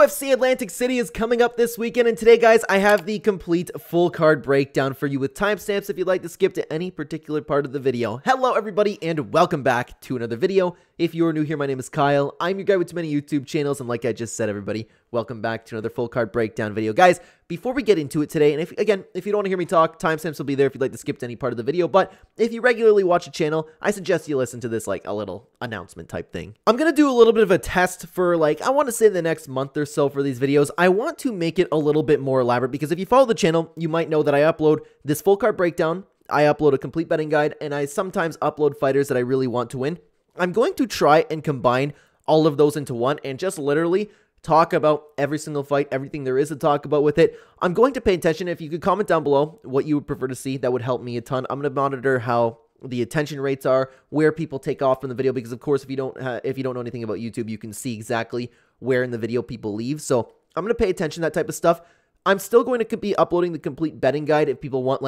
UFC Atlantic City is coming up this weekend, and today, guys, I have the complete full card breakdown for you with timestamps if you'd like to skip to any particular part of the video. Hello, everybody, and welcome back to another video. If you're new here, my name is Kyle. I'm your guy with too many YouTube channels, and like I just said, everybody, welcome back to another full card breakdown video. Guys, before we get into it today, and if you don't want to hear me talk, timestamps will be there if you'd like to skip to any part of the video, but if you regularly watch the channel, I suggest you listen to this like a little announcement type thing. I'm going to do a little bit of a test for I want to say the next month or so for these videos. I want to make it a little bit more elaborate because if you follow the channel, you might know that I upload this full card breakdown, I upload a complete betting guide, and I sometimes upload fighters that I really want to win. I'm going to try and combine all of those into one and just literally talk about every single fight, everything there is to talk about with it. I'm going to pay attention. If you could comment down below what you would prefer to see, that would help me a ton. I'm going to monitor how the attention rates are, where people take off from the video, because of course, if you don't know anything about YouTube, you can see exactly where in the video people leave. So I'm going to pay attention to that type of stuff. I'm still going to be uploading the complete betting guide if people want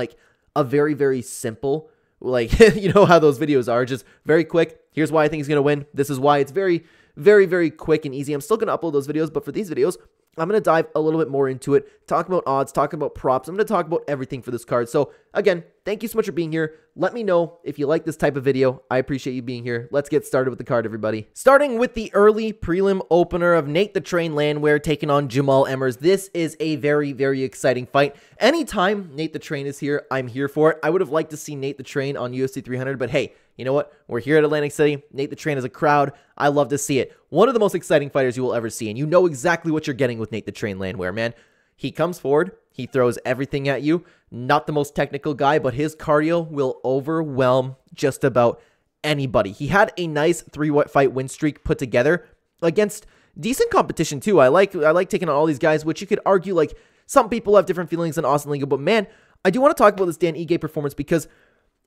a very, very simple, you know how those videos are, just very quick. Here's why I think he's going to win. This is why. It's very, very, very quick and easy. I'm still going to upload those videos, but for these videos, I'm going to dive a little bit more into it, talk about odds, talk about props. I'm going to talk about everything for this card. So again, thank you so much for being here. Let me know if you like this type of video. I appreciate you being here. Let's get started with the card, everybody. Starting with the early prelim opener of Nate the Train Landwehr taking on Jamall Emmers. This is a very, very exciting fight. Anytime Nate the Train is here, I'm here for it. I would have liked to see Nate the Train on UFC 300, but hey, you know what? We're here at Atlantic City. Nate the Train is a crowd. I love to see it. One of the most exciting fighters you will ever see, and you know exactly what you're getting with Nate the Train Landwehr, man. He comes forward. He throws everything at you. Not the most technical guy, but his cardio will overwhelm just about anybody. He had a nice 3-fight win streak put together against decent competition, too. I like taking on all these guys, which you could argue, some people have different feelings than Austin Lingo, but man, I do want to talk about this Dan Ige performance because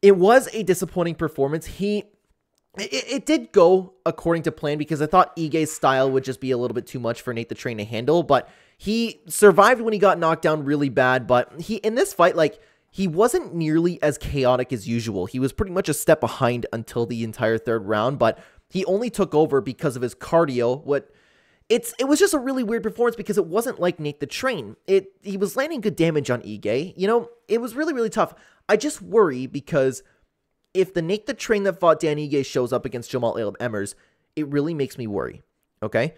it was a disappointing performance. It did go according to plan because I thought Ige's style would just be a little bit too much for Nate the Train to handle, but he survived when he got knocked down really bad, but in this fight, he wasn't nearly as chaotic as usual. He was pretty much a step behind until the entire third round, but he only took over because of his cardio. It was just a really weird performance because it wasn't like Nate the Train. He was landing good damage on Ige. You know, it was really, really tough. I just worry because if the Nate the Train that fought Dan Ige shows up against Jamall Emmers, it really makes me worry, okay?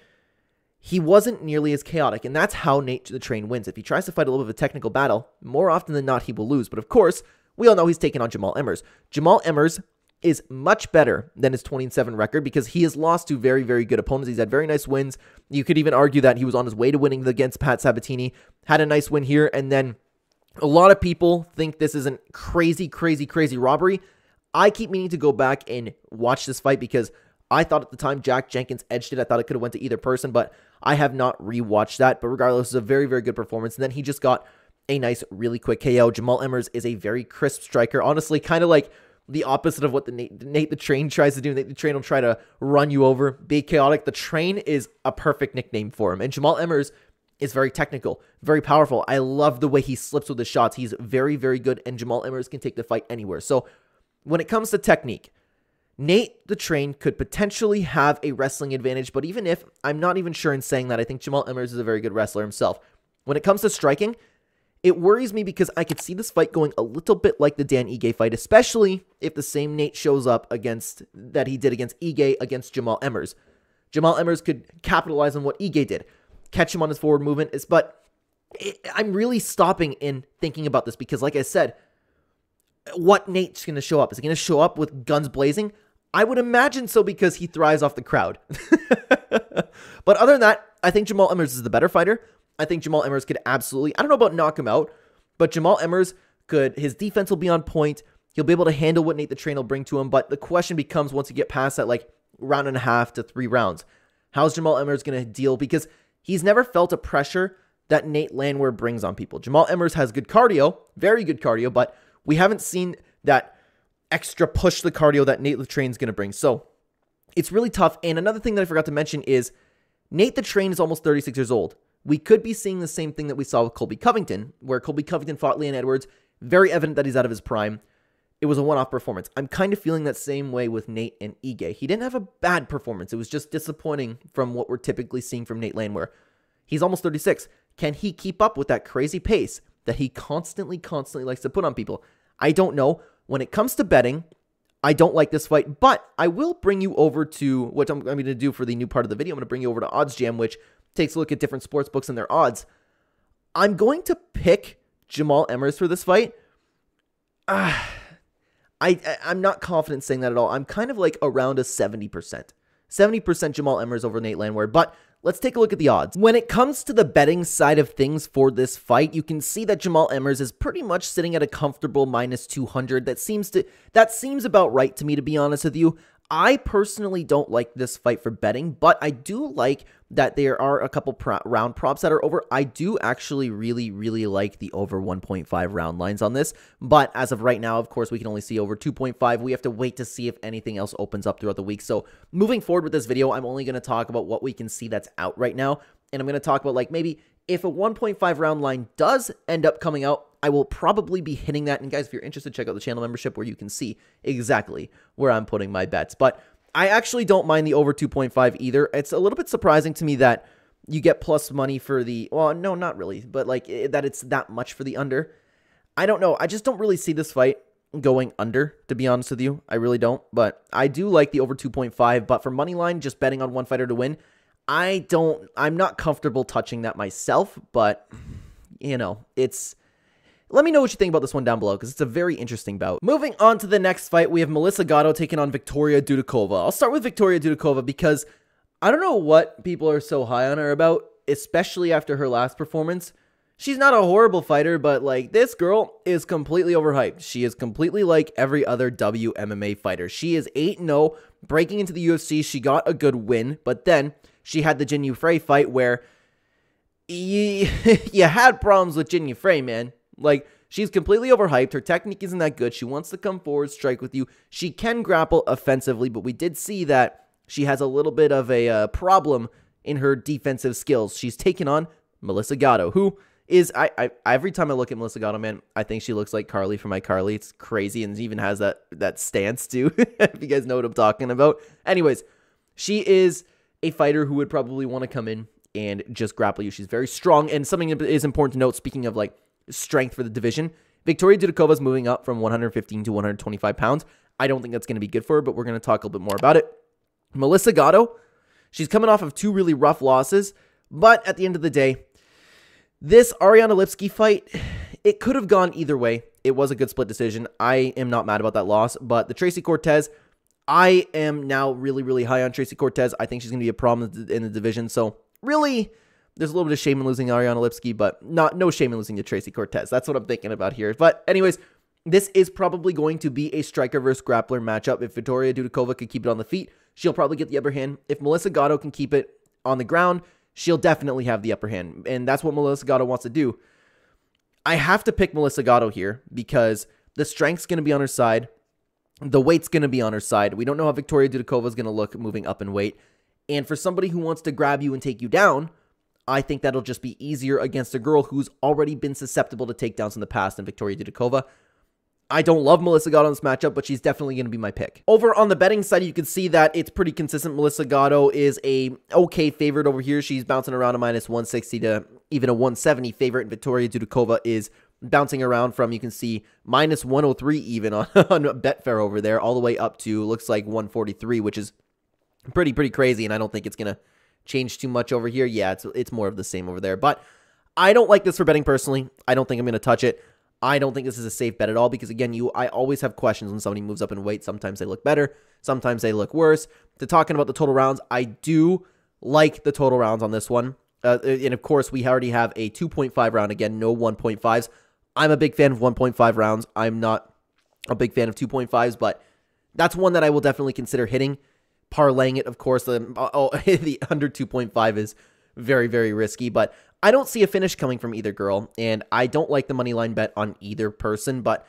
He wasn't nearly as chaotic, and that's how Nate the Train wins. If he tries to fight a little bit of a technical battle, more often than not, he will lose. But of course, we all know he's taking on Jamall Emmers. Jamall Emmers is much better than his 20-7 record because he has lost to very, very good opponents. He's had very nice wins. You could even argue that he was on his way to winning against Pat Sabatini, had a nice win here, and then a lot of people think this is a crazy, crazy, crazy robbery. I keep meaning to go back and watch this fight because I thought at the time Jack Jenkins edged it. I thought it could have went to either person, but I have not rewatched that. But regardless, it's a very, very good performance. And then he just got a nice, really quick KO. Jamall Emmers is a very crisp striker. Honestly, kind of like the opposite of what the Nate the Train tries to do. Nate the Train will try to run you over, be chaotic. The Train is a perfect nickname for him. And Jamall Emmers is very technical, very powerful. I love the way he slips with his shots. He's very, very good, and Jamall Emmers can take the fight anywhere. So when it comes to technique, Nate the Train could potentially have a wrestling advantage, but even if, I'm not even sure in saying that, I think Jamall Emmers is a very good wrestler himself. When it comes to striking, it worries me because I could see this fight going a little bit like the Dan Ige fight, especially if the same Nate shows up that he did against Ige against Jamall Emmers. Jamall Emmers could capitalize on what Ige did, catch him on his forward movement, I'm really stopping and thinking about this because, like I said, what Nate's going to show up? Is he going to show up with guns blazing? I would imagine so because he thrives off the crowd. But other than that, I think Jamall Emmers is the better fighter. I think Jamall Emmers could absolutely, I don't know about knock him out, but Jamall Emmers his defense will be on point. He'll be able to handle what Nate the Train will bring to him. But the question becomes once you get past that round and a half to 3 rounds, how's Jamall Emmers going to deal? Because he's never felt a pressure that Nate Landwehr brings on people. Jamall Emmers has good cardio, very good cardio, but we haven't seen that extra push the cardio that Nate the Train's going to bring. So it's really tough. And another thing that I forgot to mention is Nate the Train is almost 36 years old. We could be seeing the same thing that we saw with Colby Covington, where Colby Covington fought Leon Edwards. Very evident that he's out of his prime. It was a one-off performance. I'm kind of feeling that same way with Nate and Ige. He didn't have a bad performance. It was just disappointing from what we're typically seeing from Nate Landwehr. He's almost 36. Can he keep up with that crazy pace that he constantly likes to put on people? I don't know. When it comes to betting, I don't like this fight, but I will bring you over to what I'm going to do for the new part of the video. I'm going to bring you over to Odds Jam, which takes a look at different sports books and their odds. I'm going to pick Jamall Emmers for this fight. I'm not confident saying that at all. I'm kind of like around a 70%. 70% Jamall Emmers over Nate Landwehr, but let's take a look at the odds. When it comes to the betting side of things for this fight, you can see that Jamall Emmers is pretty much sitting at a comfortable minus 200. That seems about right to me, to be honest with you. I personally don't like this fight for betting, but I do like that there are a couple round props that are over. I do actually really like the over 1.5 round lines on this, but as of right now, of course, we can only see over 2.5. We have to wait to see if anything else opens up throughout the week. So moving forward with this video, I'm only going to talk about what we can see that's out right now, and I'm going to talk about like maybe if a 1.5 round line does end up coming out, I will probably be hitting that. And guys, if you're interested, check out the channel membership where you can see exactly where I'm putting my bets. But I actually don't mind the over 2.5 either. It's a little bit surprising to me that you get plus money for the, well, no, not really, but like that it's that much for the under. I don't know. I just don't really see this fight going under, to be honest with you. I really don't. But I do like the over 2.5. But for money line, just betting on one fighter to win, I'm not comfortable touching that myself. But, you know, let me know what you think about this one down below, because it's a very interesting bout. Moving on to the next fight, we have Melissa Gatto taking on Victoria Dudakova. I'll start with Victoria Dudakova because I don't know what people are so high on her about, especially after her last performance. She's not a horrible fighter, but like this girl is completely overhyped. She is completely like every other WMMA fighter. She is 8-0, breaking into the UFC. She got a good win, but then she had the Jinh Yu Frey fight where you had problems with Jinh Yu Frey, man. Like, she's completely overhyped. Her technique isn't that good. She wants to come forward, strike with you. She can grapple offensively, but we did see that she has a little bit of a problem in her defensive skills. She's taken on Melissa Gatto, who is, every time I look at Melissa Gatto, man, I think she looks like Carly from iCarly. It's crazy, and even has that stance, too, if you guys know what I'm talking about. Anyways, she is a fighter who would probably want to come in and just grapple you. She's very strong, and something that is important to note, speaking of, like, strength for the division, Victoria Dudakova is moving up from 115 to 125 pounds. I don't think that's going to be good for her, but we're going to talk a little bit more about it. Melissa Gatto, she's coming off of 2 really rough losses, but at the end of the day, this Ariana Lipski fight, it could have gone either way. It was a good split decision. I am not mad about that loss, but the Tracy Cortez, I am now really high on Tracy Cortez. I think she's going to be a problem in the division, so really, there's a little bit of shame in losing Ariana Lipski, but no shame in losing to Tracy Cortez. That's what I'm thinking about here. But anyways, this is probably going to be a striker versus grappler matchup. If Victoria Dudakova could keep it on the feet, she'll probably get the upper hand. If Melissa Gatto can keep it on the ground, she'll definitely have the upper hand. And that's what Melissa Gatto wants to do. I have to pick Melissa Gatto here because the strength's going to be on her side. The weight's going to be on her side. We don't know how Victoria Dudakova is going to look moving up in weight. And for somebody who wants to grab you and take you down, I think that'll just be easier against a girl who's already been susceptible to takedowns in the past than Victoria Dudakova. I don't love Melissa Gatto in this matchup, but she's definitely going to be my pick. Over on the betting side, you can see that it's pretty consistent. Melissa Gatto is a okay favorite over here. She's bouncing around a minus 160 to even a 170 favorite. And Victoria Dudakova is bouncing around from, you can see, minus 103 even on Betfair over there, all the way up to, looks like 143, which is pretty crazy, and I don't think it's going to change too much over here. Yeah, it's more of the same over there, but I don't like this for betting personally. I don't think I'm going to touch it. I don't think this is a safe bet at all because, again, I always have questions when somebody moves up in weight. Sometimes they look better. Sometimes they look worse. To talking about the total rounds, I do like the total rounds on this one. And, of course, we already have a 2.5 round. Again, no 1.5s. I'm a big fan of 1.5 rounds. I'm not a big fan of 2.5s, but that's one that I will definitely consider hitting. Parlaying it, of course, the under 2.5 is very risky, but I don't see a finish coming from either girl, and I don't like the money line bet on either person, but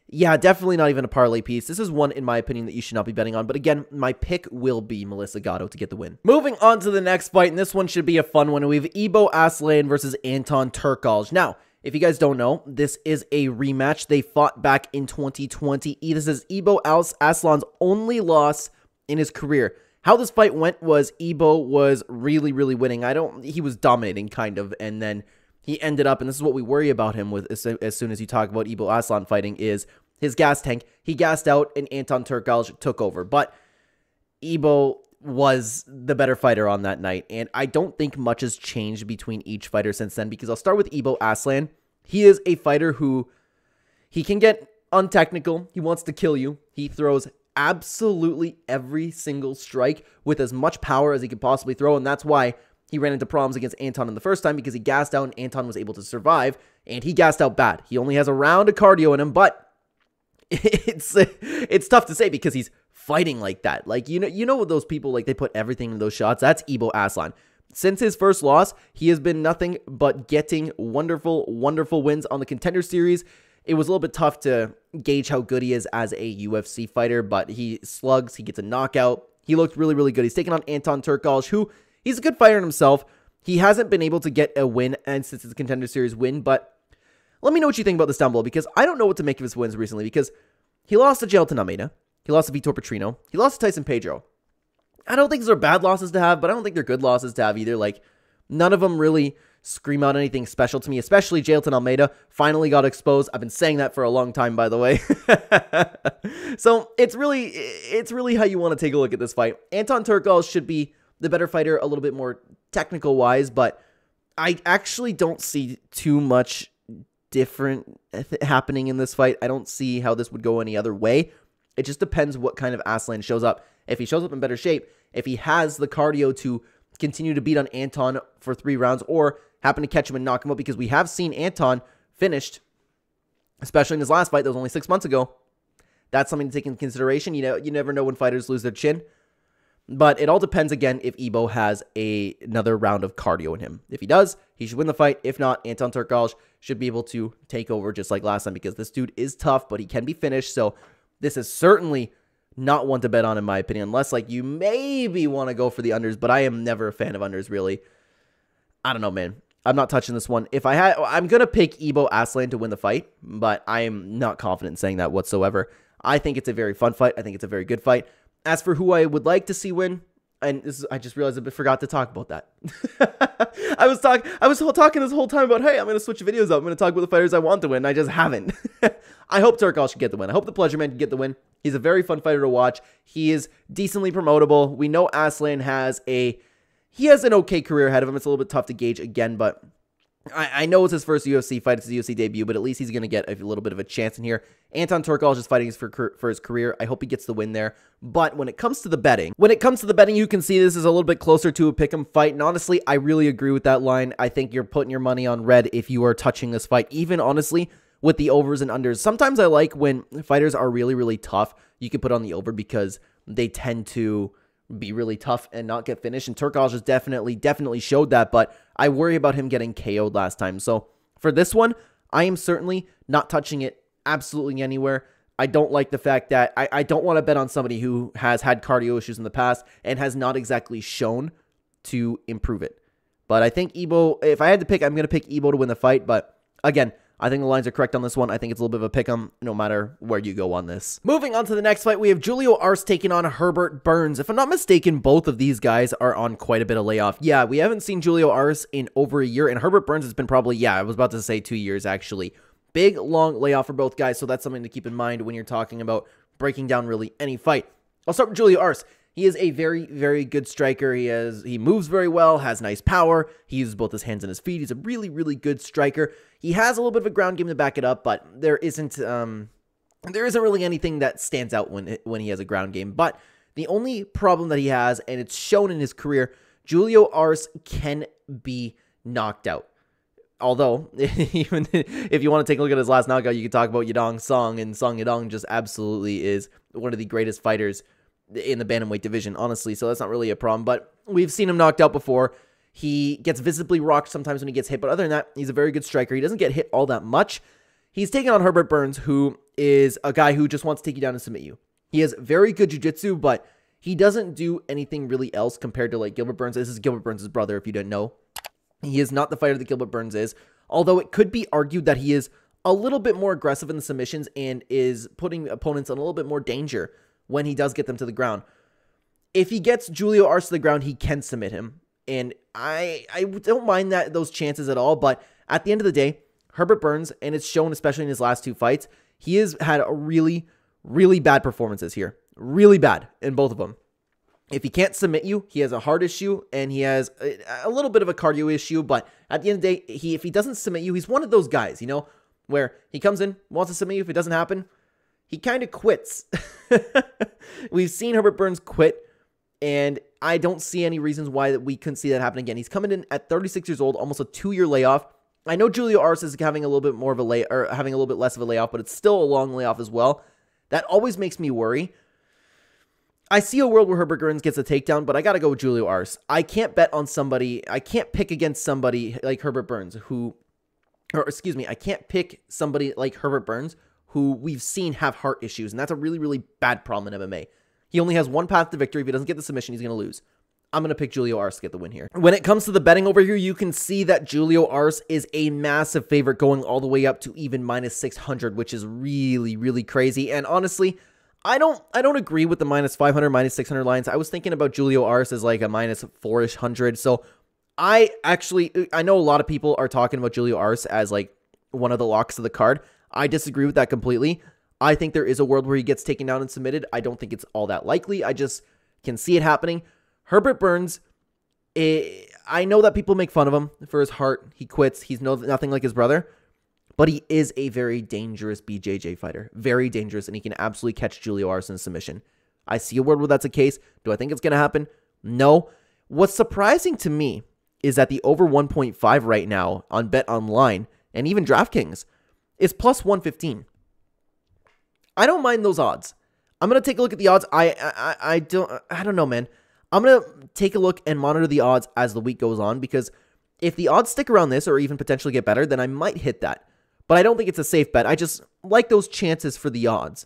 yeah, definitely not even a parlay piece. This is one, in my opinion, that you should not be betting on, but again, my pick will be Melissa Gatto to get the win. Moving on to the next fight, and this one should be a fun one. We have Ibo Aslan versus Anton Turkalj. Now, if you guys don't know, this is a rematch. They fought back in 2020. This is Ibo Aslan's only loss in his career. how this fight went was Ebo was really, really winning. He was dominating kind of, and then he ended up, and this is what we worry about him with as soon as you talk about Ebo Aslan fighting, is his gas tank. He gassed out and Anton Turkalj took over, but Ebo was the better fighter on that night, and I don't think much has changed between each fighter since then, because I'll start with Ebo Aslan. He is a fighter who, he can get untechnical. He wants to kill you. He throws absolutely every single strike with as much power as he could possibly throw, and that's why he ran into problems against Anton in the first time, because he gassed out and Anton was able to survive, and he gassed out bad. He only has a round of cardio in him, but it's tough to say because he's fighting like that. Like, you know those people, like, they put everything in those shots. That's Ebo Aslan. Since his first loss, he has been nothing but getting wonderful, wonderful wins on the Contender Series. It was a little bit tough to gauge how good he is as a UFC fighter, but he slugs, he gets a knockout. He looked really, really good. He's taking on Anton Turkalj, who, he's a good fighter in himself. He hasn't been able to get a win, and since it's a Contender Series win, but let me know what you think about this down below, because I don't know what to make of his wins recently, because he lost to Jailton Almeida, he lost to Vitor Petrino, he lost to Tyson Pedro. I don't think these are bad losses to have, but I don't think they're good losses to have either. Like, none of them really scream out anything special to me, especially Jailton Almeida finally got exposed. I've been saying that for a long time, by the way. So it's really how you want to take a look at this fight. Anton Turkalj should be the better fighter, a little bit more technical wise, but I actually don't see too much different happening in this fight. I don't see how this would go any other way. It just depends what kind of Aslan shows up. If he shows up in better shape, if he has the cardio to continue to beat on Anton for 3 rounds, or happen to catch him and knock him out, because we have seen Anton finished, especially in his last fight that was only 6 months ago. That's something to take into consideration. You never know when fighters lose their chin. But it all depends, again, if Ebo has another round of cardio in him. If he does, he should win the fight. If not, Anton Turkalj should be able to take over just like last time, because this dude is tough, but he can be finished. So this is certainly not one to bet on, in my opinion, unless, like, you maybe want to go for the unders, but I am never a fan of unders, really. I don't know, man. I'm not touching this one. I'm going to pick Ebo Aslan to win the fight, but I am not confident in saying that whatsoever. I think it's a very fun fight. I think it's a very good fight. As for who I would like to see win, and I just realized I forgot to talk about that. I was talking this whole time about, hey, I'm going to switch videos up. I'm going to talk about the fighters I want to win. I just haven't. I hope Turkalj should get the win. I hope the Pleasure Man can get the win. He's a very fun fighter to watch. He is decently promotable. We know Aslan has an okay career ahead of him. It's a little bit tough to gauge again, but I know it's his first UFC fight. It's his UFC debut, but at least he's going to get a little bit of a chance in here. Anton Turkalj is fighting for his career. I hope he gets the win there. But when it comes to the betting, you can see this is a little bit closer to a pick'em fight. And honestly, I really agree with that line. I think you're putting your money on red if you are touching this fight. Even honestly, with the overs and unders. Sometimes I like when fighters are really, really tough, you can put on the over because they tend to be really tough and not get finished. And Turkalj has definitely showed that, but I worry about him getting KO'd last time. So for this one, I am certainly not touching it absolutely anywhere. I don't like the fact that I don't want to bet on somebody who has had cardio issues in the past and has not exactly shown to improve it. But I think Ebo, if I had to pick, I'm going to pick Ebo to win the fight. But again, I think the lines are correct on this one. I think it's a little bit of a pick'em no matter where you go on this. Moving on to the next fight, we have Julio Arce taking on Herbert Burns. If I'm not mistaken, both of these guys are on quite a bit of layoff. Yeah, we haven't seen Julio Arce in over a year, and Herbert Burns has been probably, I was about to say 2 years actually. Big, long layoff for both guys, so that's something to keep in mind when you're talking about breaking down really any fight. I'll start with Julio Arce. He is a very, very good striker. He moves very well, has nice power. He uses both his hands and his feet. He's a really, really good striker. He has a little bit of a ground game to back it up, but there isn't really anything that stands out when he has a ground game. But the only problem that he has, and it's shown in his career, Julio Arce can be knocked out. Although, even if you want to take a look at his last knockout, you can talk about Yadong Song, and Song Yadong just absolutely is one of the greatest fighters in the bantamweight division, honestly, so that's not really a problem. But we've seen him knocked out before. He gets visibly rocked sometimes when he gets hit, but other than that, he's a very good striker. He doesn't get hit all that much. He's taking on Herbert Burns, who is a guy who just wants to take you down and submit you. He has very good jiu-jitsu, but he doesn't do anything really else compared to, like, Gilbert Burns. This is Gilbert Burns' brother, if you didn't know. He is not the fighter that Gilbert Burns is, although it could be argued that he is a little bit more aggressive in the submissions and is putting opponents in a little bit more danger when he does get them to the ground. if he gets Julio Arce to the ground, he can submit him. And I don't mind those chances at all. But at the end of the day, Herbert Burns, and it's shown especially in his last 2 fights, he has had a really, really bad performances here. Really bad in both of them. If he can't submit you, he has a heart issue, and he has a little bit of a cardio issue. But at the end of the day, if he doesn't submit you, he's one of those guys, you know, where he comes in, wants to submit you. If it doesn't happen, he kind of quits. We've seen Herbert Burns quit, and I don't see any reasons why that we couldn't see that happen again. He's coming in at 36 years old, almost a 2-year layoff. I know Julio Arce is having a little bit more of a having a little bit less of a layoff, but it's still a long layoff as well. That always makes me worry. I see a world where Herbert Burns gets a takedown, but I got to go with Julio Arce. I can't bet on somebody. I can't pick against somebody like Herbert Burns I can't pick somebody like Herbert Burns who we've seen have heart issues, and that's a really, really bad problem in MMA. He only has one path to victory. If he doesn't get the submission, he's going to lose. I'm going to pick Julio Arce to get the win here. When it comes to the betting over here, you can see that Julio Arce is a massive favorite, going all the way up to even -600, which is really, really crazy. And honestly, I don't agree with the -500, -600 lines. I was thinking about Julio Arce as like a -400. So I know a lot of people are talking about Julio Arce as like one of the locks of the card. I disagree with that completely. I think there is a world where he gets taken down and submitted. I don't think it's all that likely. I just can see it happening. Herbert Burns, I know that people make fun of him for his heart. He quits. He's nothing like his brother. But he is a very dangerous BJJ fighter. Very dangerous, and he can absolutely catch Julio Arce in submission. I see a world where that's the case. Do I think it's going to happen? No. What's surprising to me is that the over 1.5 right now on Bet Online and even DraftKings is +115. I don't mind those odds. I'm going to take a look at the odds. I don't know, man. I'm going to take a look and monitor the odds as the week goes on, because if the odds stick around this or even potentially get better, then I might hit that. But I don't think it's a safe bet. I just like those chances for the odds.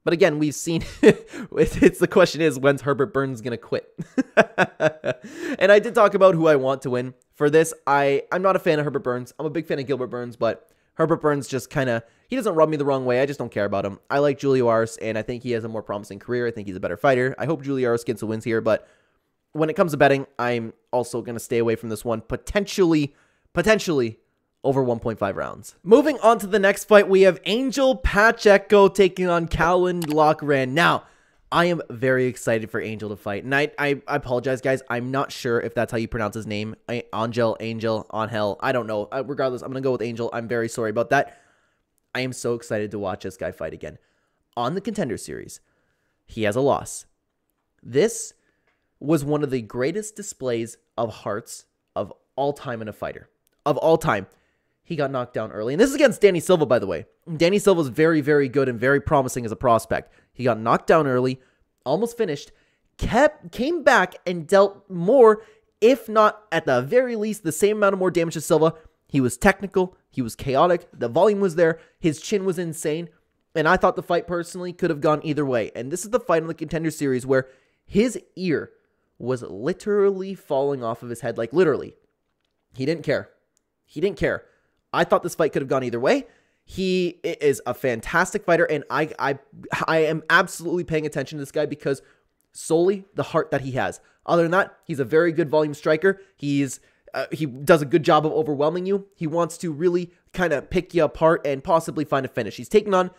But again, we've seen, the question is, when's Herbert Burns going to quit? And I did talk about who I want to win. For this, I'm not a fan of Herbert Burns. I'm a big fan of Gilbert Burns, but Herbert Burns just he doesn't rub me the wrong way. I just don't care about him. I like Julio Arce, and I think he has a more promising career. I think he's a better fighter. I hope Julio Arce gets the wins here, but when it comes to betting, I'm also going to stay away from this one. Potentially over 1.5 rounds. Moving on to the next fight, we have Angel Pacheco taking on Caolan Laughran. Now, I am very excited for Angel to fight. And I apologize, guys. I'm not sure if that's how you pronounce his name. Angel, I don't know. Regardless, I'm going to go with Angel. I'm very sorry about that. I am so excited to watch this guy fight again. On the Contender Series, he has a loss. This was one of the greatest displays of hearts of all time in a fighter. Of all time. He got knocked down early. And this is against Danny Silva, by the way. Danny Silva is very, very good and very promising as a prospect. He got knocked down early, almost finished, came back and dealt more, if not at the very least the same amount of more damage as Silva. He was technical. He was chaotic. The volume was there. His chin was insane. And I thought the fight personally could have gone either way. And this is the fight in the Contender Series where his ear was literally falling off of his head. Like, literally. He didn't care. He didn't care. I thought this fight could have gone either way. He is a fantastic fighter, and I am absolutely paying attention to this guy because solely the heart that he has. Other than that, he's a very good volume striker. He does a good job of overwhelming you. He wants to really kind of pick you apart and possibly find a finish. He's taking on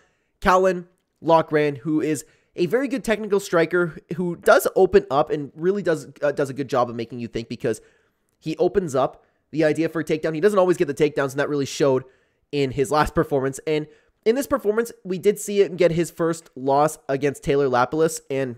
Caolan Laughran, who is a very good technical striker who does open up and really does a good job of making you think, because he opens up the idea for a takedown. He doesn't always get the takedowns, and that really showed in his last performance. And in this performance, we did see it get his first loss against Taylor Lapilus, and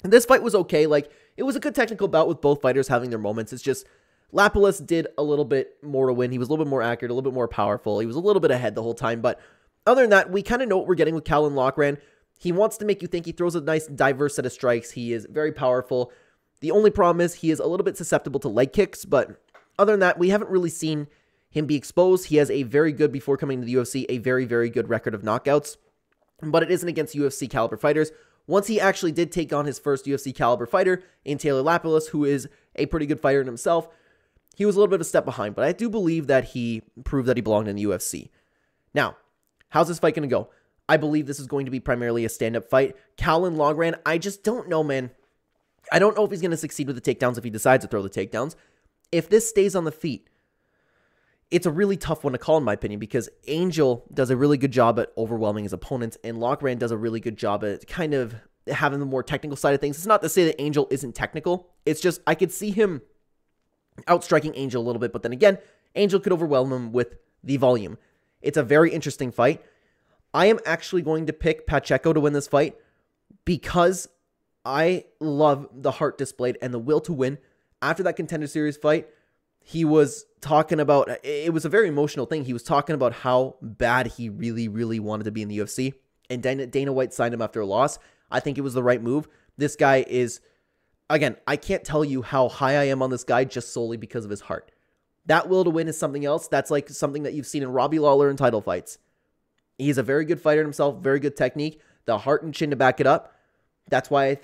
this fight was okay. Like, it was a good technical bout with both fighters having their moments. It's just Lapilus did a little bit more to win. He was a little bit more accurate, a little bit more powerful. He was a little bit ahead the whole time, but other than that, we kind of know what we're getting with Caolan Laughran. He wants to make you think. He throws a nice, diverse set of strikes. He is very powerful. The only problem is he is a little bit susceptible to leg kicks, but other than that, we haven't really seen him be exposed. He has a very good, before coming to the UFC, a very, very good record of knockouts, but it isn't against UFC caliber fighters. Once he actually did take on his first UFC caliber fighter in Taylor Lapilus, who is a pretty good fighter in himself, he was a little bit of a step behind, but I do believe that he proved that he belonged in the UFC. Now, how's this fight going to go? I believe this is going to be primarily a stand-up fight. Caolan Laughran, I just don't know, man. I don't know if he's going to succeed with the takedowns if he decides to throw the takedowns. If this stays on the feet, it's a really tough one to call in my opinion because Angel does a really good job at overwhelming his opponents and Laughran does a really good job at kind of having the more technical side of things. It's not to say that Angel isn't technical. It's just I could see him outstriking Angel a little bit, but then again, Angel could overwhelm him with the volume. It's a very interesting fight. I am actually going to pick Pacheco to win this fight because I love the heart displayed and the will to win. After that Contender Series fight, he was talking about, it was a very emotional thing. He was talking about how bad he really, really wanted to be in the UFC. And Dana White signed him after a loss. I think it was the right move. This guy is, again, I can't tell you how high I am on this guy just solely because of his heart. That will to win is something else. That's like something that you've seen in Robbie Lawler in title fights. He's a very good fighter himself, very good technique, the heart and chin to back it up. That's why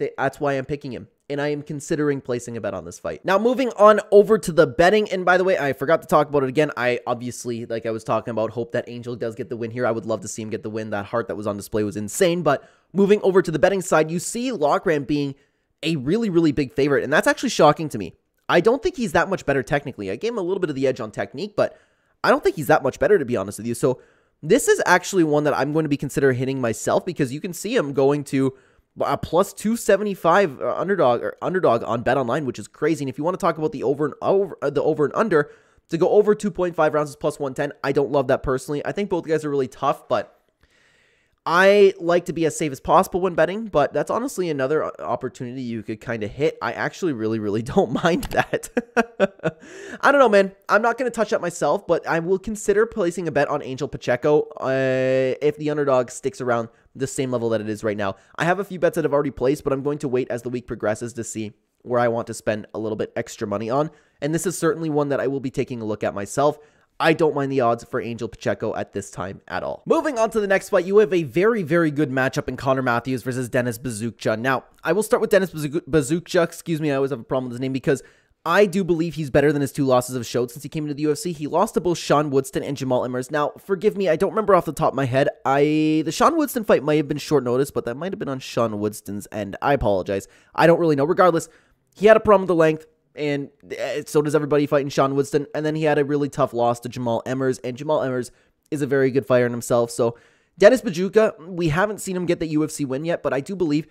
I'm picking him. And I am considering placing a bet on this fight. Now, moving on over to the betting. And by the way, I forgot to talk about it again. I obviously, like I was talking about, hope that Angel does get the win here. I would love to see him get the win. That heart that was on display was insane. But moving over to the betting side, you see Laughran being a really, really big favorite. And that's actually shocking to me. I don't think he's that much better technically. I gave him a little bit of the edge on technique, but I don't think he's that much better, to be honest with you. So this is actually one that I'm going to be considering hitting myself because you can see him going to a plus 275 underdog on BetOnline, which is crazy. And if you want to talk about the over and under, to go over 2.5 rounds is plus 110. I don't love that personally. I think both guys are really tough, but I like to be as safe as possible when betting, but that's honestly another opportunity you could kind of hit. I actually really, really don't mind that. I don't know, man. I'm not going to touch that myself, but I will consider placing a bet on Angel Pacheco if the underdog sticks around the same level that it is right now. I have a few bets that I've already placed, but I'm going to wait as the week progresses to see where I want to spend a little bit extra money on, and this is certainly one that I will be taking a look at myself. I don't mind the odds for Angel Pacheco at this time at all. Moving on to the next fight, you have a very, very good matchup in Conor Matthews versus Denis Buzukja. Now, I will start with Denis Buzukja. Excuse me, I always have a problem with his name because I do believe he's better than his two losses have showed since he came into the UFC. He lost to both Sean Woodston and Jamall Emmers. Now, forgive me, I don't remember off the top of my head. The Sean Woodston fight might have been short notice, but that might have been on Sean Woodston's end. I apologize. I don't really know. Regardless, he had a problem with the length, and so does everybody fighting Sean Woodston. And then he had a really tough loss to Jamall Emmers, and Jamall Emmers is a very good fighter in himself. So Denis Buzukja, we haven't seen him get the UFC win yet, but I do believe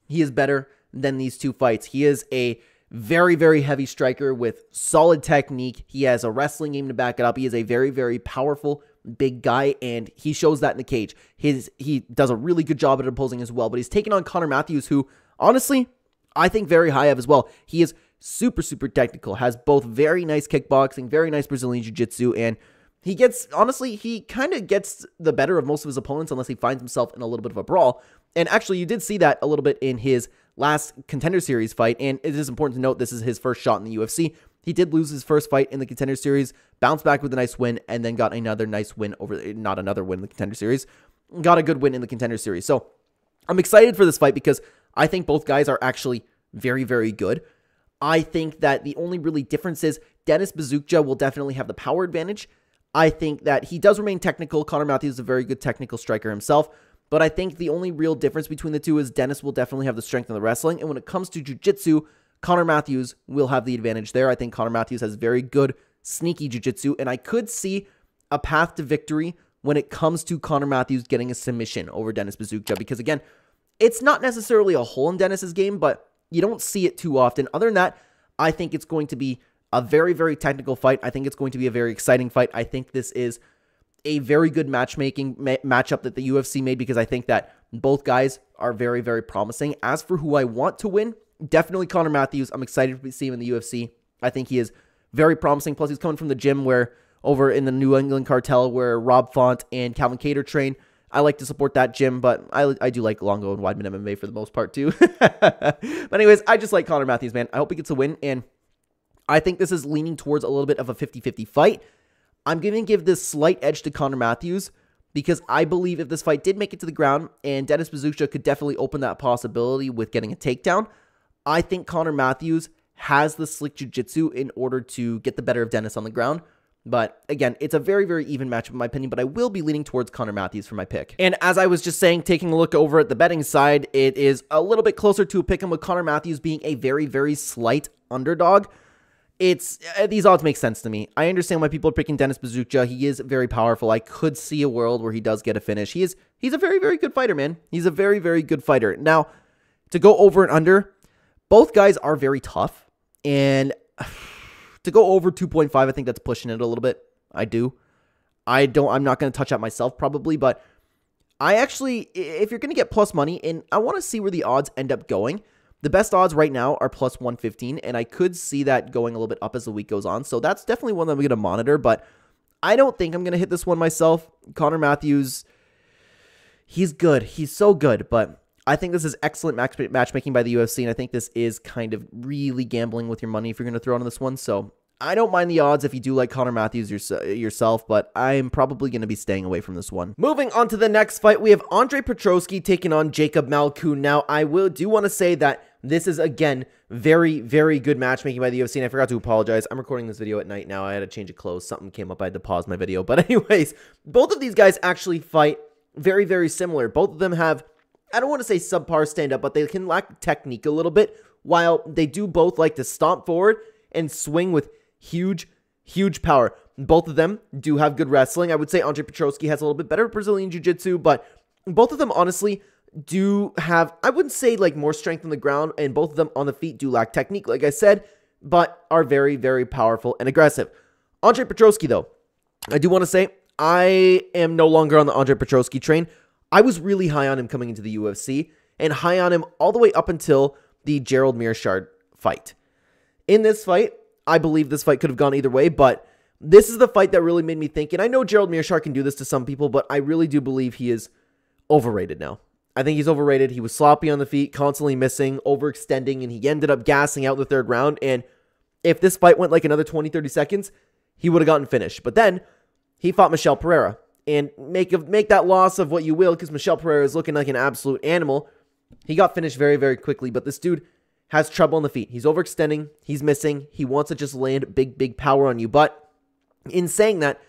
he is better than these two fights. He is a very, very heavy striker with solid technique. He has a wrestling game to back it up. He is a very, very powerful big guy, and he shows that in the cage. He does a really good job at opposing as well, but he's taking on Conor Matthews, who, honestly, I think very high of as well. He is super, super technical, has both very nice kickboxing, very nice Brazilian Jiu-Jitsu, and he gets, honestly, he kind of gets the better of most of his opponents unless he finds himself in a little bit of a brawl. And actually, you did see that a little bit in his last Contender Series fight, and it is important to note this is his first shot in the UFC. He did lose his first fight in the Contender Series, bounced back with a nice win, and then got another nice win over, not another win in the Contender Series, got a good win in the Contender Series. So I'm excited for this fight because I think both guys are actually very, very good. I think that the only really difference is Denis Buzukja will definitely have the power advantage. I think that he does remain technical. Conor Matthews is a very good technical striker himself. But I think the only real difference between the two is Denis will definitely have the strength in the wrestling. And when it comes to jiu-jitsu, Conor Matthews will have the advantage there. I think Conor Matthews has very good, sneaky jiu-jitsu. And I could see a path to victory when it comes to Conor Matthews getting a submission over Denis Buzukja. Because again, it's not necessarily a hole in Denis's game, but you don't see it too often. Other than that, I think it's going to be a very, very technical fight. I think it's going to be a very exciting fight. I think this is a very good matchup that the UFC made because I think that both guys are very, very promising. As for who I want to win, definitely Conor Matthews. I'm excited to see him in the UFC. I think he is very promising. Plus, he's coming from the gym where over in the New England cartel where Rob Font and Calvin Kattar train. I like to support that gym, but I do like Longo and Weidman MMA for the most part too. But anyways, I just like Conor Matthews, man. I hope he gets a win, and I think this is leaning towards a little bit of a 50-50 fight. I'm going to give this slight edge to Conor Matthews because I believe if this fight did make it to the ground, and Denis Buzukja could definitely open that possibility with getting a takedown, I think Conor Matthews has the slick jiu-jitsu in order to get the better of Denis on the ground. But again, it's a very, very even matchup in my opinion, but I will be leaning towards Connor Matthews for my pick. And as I was just saying, taking a look over at the betting side, it is a little bit closer to a pick 'em with Connor Matthews being a very, very slight underdog. These odds make sense to me. I understand why people are picking Dennis Buzukja. He is very powerful. I could see a world where he does get a finish. He's a very, very good fighter, man. He's a very, very good fighter. Now, to go over and under, both guys are very tough, and to go over 2.5, I think that's pushing it a little bit. I'm not going to touch that myself probably, but I actually, if you're going to get plus money, and I want to see where the odds end up going, the best odds right now are plus 115, and I could see that going a little bit up as the week goes on, so that's definitely one that I'm going to monitor, but I don't think I'm going to hit this one myself. Connor Matthews, he's good. He's so good, but I think this is excellent matchmaking by the UFC, and I think this is kind of really gambling with your money if you're going to throw on this one. So I don't mind the odds if you do like Connor Matthews yourself, but I'm probably going to be staying away from this one. Moving on to the next fight, we have Andre Petroski taking on Jacob Malkoun. Now, I do want to say that this is, again, very, very good matchmaking by the UFC, and I forgot to apologize. I'm recording this video at night now. I had to change of clothes. Something came up. I had to pause my video. But anyways, both of these guys actually fight very, very similar. Both of them have, I don't want to say subpar stand-up, but they can lack technique a little bit, while they do both like to stomp forward and swing with huge, huge power. Both of them do have good wrestling. I would say Andre Petroski has a little bit better Brazilian Jiu-Jitsu, but both of them, honestly, do have, I wouldn't say like more strength on the ground, and both of them on the feet do lack technique, like I said, but are very, very powerful and aggressive. Andre Petroski, though, I do want to say, I am no longer on the Andre Petroski train. I was really high on him coming into the UFC, and high on him all the way up until the Gerald Meerschaert fight. In this fight, I believe this fight could have gone either way, but this is the fight that really made me think, and I know Gerald Meerschaert can do this to some people, but I really do believe he is overrated now. I think he's overrated. He was sloppy on the feet, constantly missing, overextending, and he ended up gassing out in the third round, and if this fight went like another 20-30 seconds, he would have gotten finished. But then, he fought Michel Pereira, and make that loss of what you will, because Michel Pereira is looking like an absolute animal. He got finished very, very quickly, but this dude has trouble on the feet. He's overextending, he's missing, he wants to just land big, big power on you. But in saying that,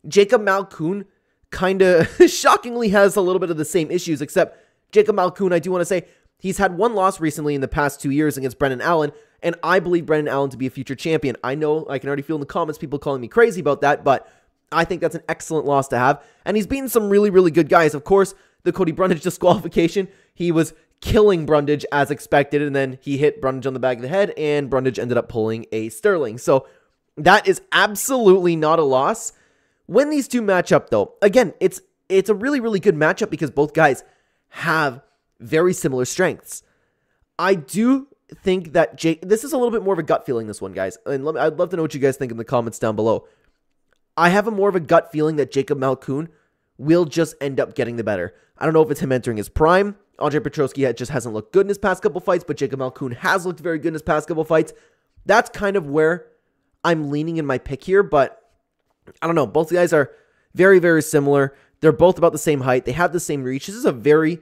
Jacob Malkoun kind of shockingly has a little bit of the same issues, except Jacob Malkoun, I do want to say, he's had one loss recently in the past 2 years against Brendan Allen, and I believe Brendan Allen to be a future champion. I know I can already feel in the comments people calling me crazy about that, but I think that's an excellent loss to have, and he's beaten some really, really good guys. Of course, the Cody Brundage disqualification, he was killing Brundage as expected, and then he hit Brundage on the back of the head, and Brundage ended up pulling a Sterling. So that is absolutely not a loss. When these two match up, though, again, it's a really, really good matchup because both guys have very similar strengths. I do think that this is a little bit more of a gut feeling, this one, guys, and I'd love to know what you guys think in the comments down below. I have a more of a gut feeling that Jacob Malkoun will just end up getting the better. I don't know if it's him entering his prime. Andre Petroski just hasn't looked good in his past couple fights, but Jacob Malkoun has looked very good in his past couple fights. That's kind of where I'm leaning in my pick here, but I don't know. Both guys are very, very similar. They're both about the same height. They have the same reach. This is a very,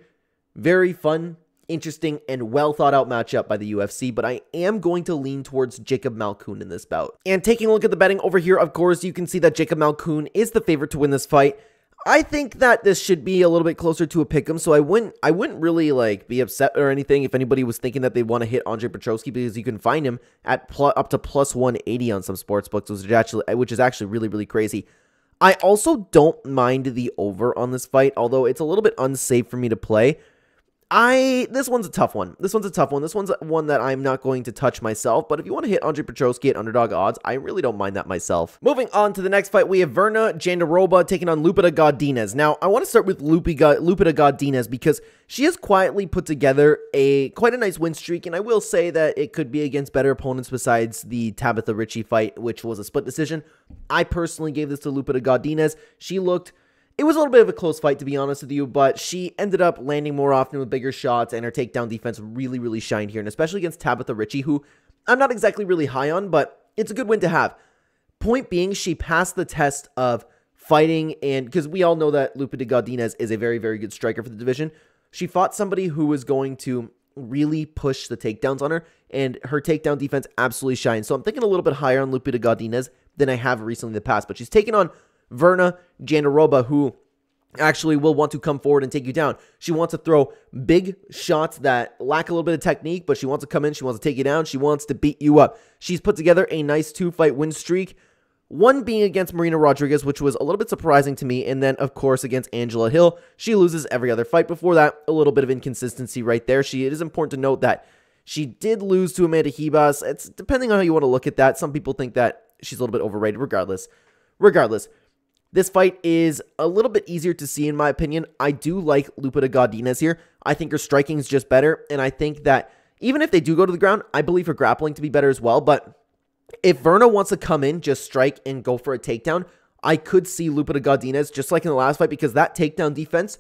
very fun, interesting, and well thought out matchup by the UFC, but I am going to lean towards Jacob Malkoun in this bout. And taking a look at the betting over here, of course, you can see that Jacob Malkoun is the favorite to win this fight. I think that this should be a little bit closer to a pick'em, so I wouldn't really like be upset or anything if anybody was thinking that they'd want to hit Andre Petroski, because you can find him at up to plus 180 on some sports books, which is actually really, really crazy. I also don't mind the over on this fight, although it's a little bit unsafe for me to play. This one's a tough one. This one's one that I'm not going to touch myself, but if you want to hit Andre Petroski at underdog odds, I really don't mind that myself. Moving on to the next fight, we have Verna Jandiroba taking on Lupita Godinez. Now, I want to start with Lupita Godinez because she has quietly put together quite a nice win streak, and I will say that it could be against better opponents besides the Tabitha Ricci fight, which was a split decision. I personally gave this to Lupita Godinez. It was a little bit of a close fight, to be honest with you, but she ended up landing more often with bigger shots, and her takedown defense really, really shined here, and especially against Tabitha Ricci, who I'm not exactly really high on, but it's a good win to have. Point being, she passed the test of fighting, and because we all know that Lupita Godinez is a very, very good striker for the division, she fought somebody who was going to really push the takedowns on her, and her takedown defense absolutely shines. So I'm thinking a little bit higher on Lupita Godinez than I have recently in the past. But she's taken on Verna Jandiroba, who actually will want to come forward and take you down. She wants to throw big shots that lack a little bit of technique, but she wants to come in, she wants to take you down, she wants to beat you up. She's put together a nice 2-fight win streak, one being against Marina Rodriguez, which was a little bit surprising to me, and then, of course, against Angela Hill. She loses every other fight before that. A little bit of inconsistency right there. It is important to note that she did lose to Amanda Ribas. It's depending on how you want to look at that. Some people think that she's a little bit overrated. Regardless, this fight is a little bit easier to see in my opinion. I do like Lupita Godinez here. I think her striking is just better, and I think that even if they do go to the ground, I believe her grappling to be better as well. But if Verna wants to come in, just strike and go for a takedown, I could see Lupita Godinez, just like in the last fight, because that takedown defense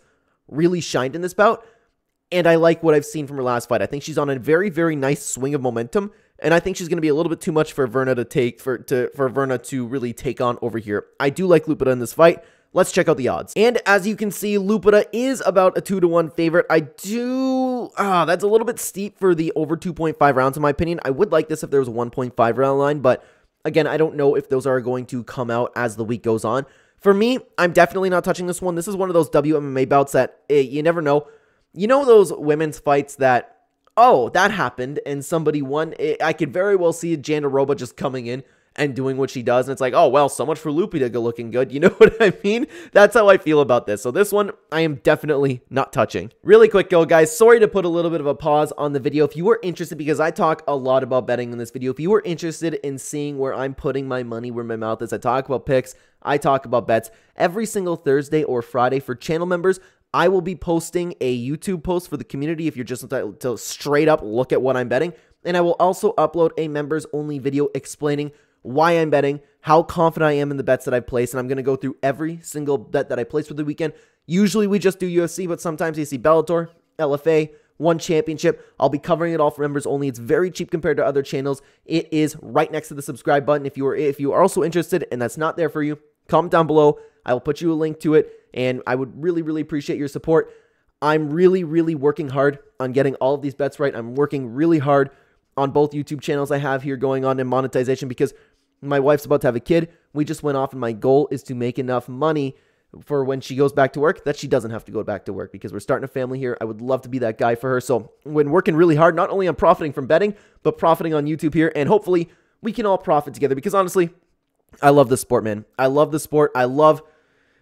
really shined in this bout. And I like what I've seen from her last fight. I think she's on a very, very nice swing of momentum. And I think she's going to be a little bit too much for Verna for Verna to really take on over here. I do like Lupita in this fight. Let's check out the odds. And as you can see, Lupita is about a 2-to-1 favorite. That's a little bit steep for the over 2.5 rounds in my opinion. I would like this if there was a 1.5 round line, but again, I don't know if those are going to come out as the week goes on. For me, I'm definitely not touching this one. This is one of those WMMA bouts that you never know. You know those women's fights that, oh, that happened and somebody won? I could very well see Jandiroba just coming in and doing what she does, and it's like, oh, well, so much for Lupita looking good. You know what I mean? That's how I feel about this. So this one, I am definitely not touching. Really quick, guys. Sorry to put a little bit of a pause on the video. If you were interested, because I talk a lot about betting in this video, if you were interested in seeing where I'm putting my money where my mouth is, I talk about picks, I talk about bets every single Thursday or Friday. For channel members, I will be posting a YouTube post for the community if you're just to straight up look at what I'm betting. And I will also upload a members only video explaining why I'm betting, how confident I am in the bets that I place, and I'm going to go through every single bet that I place for the weekend. Usually we just do UFC, but sometimes you see Bellator, LFA, One Championship. I'll be covering it all for members only. It's very cheap compared to other channels. It is right next to the subscribe button. If you are also interested and that's not there for you, comment down below. I will put you a link to it, and I would really, really appreciate your support. I'm really, really working hard on getting all of these bets right. I'm working really hard on both YouTube channels I have here going on in monetization because my wife's about to have a kid. We just went off, and my goal is to make enough money for when she goes back to work that she doesn't have to go back to work, because we're starting a family here. I would love to be that guy for her. So when working really hard, not only on profiting from betting, but profiting on YouTube here, and hopefully we can all profit together, because honestly, I love the sport, man. I love the sport. I love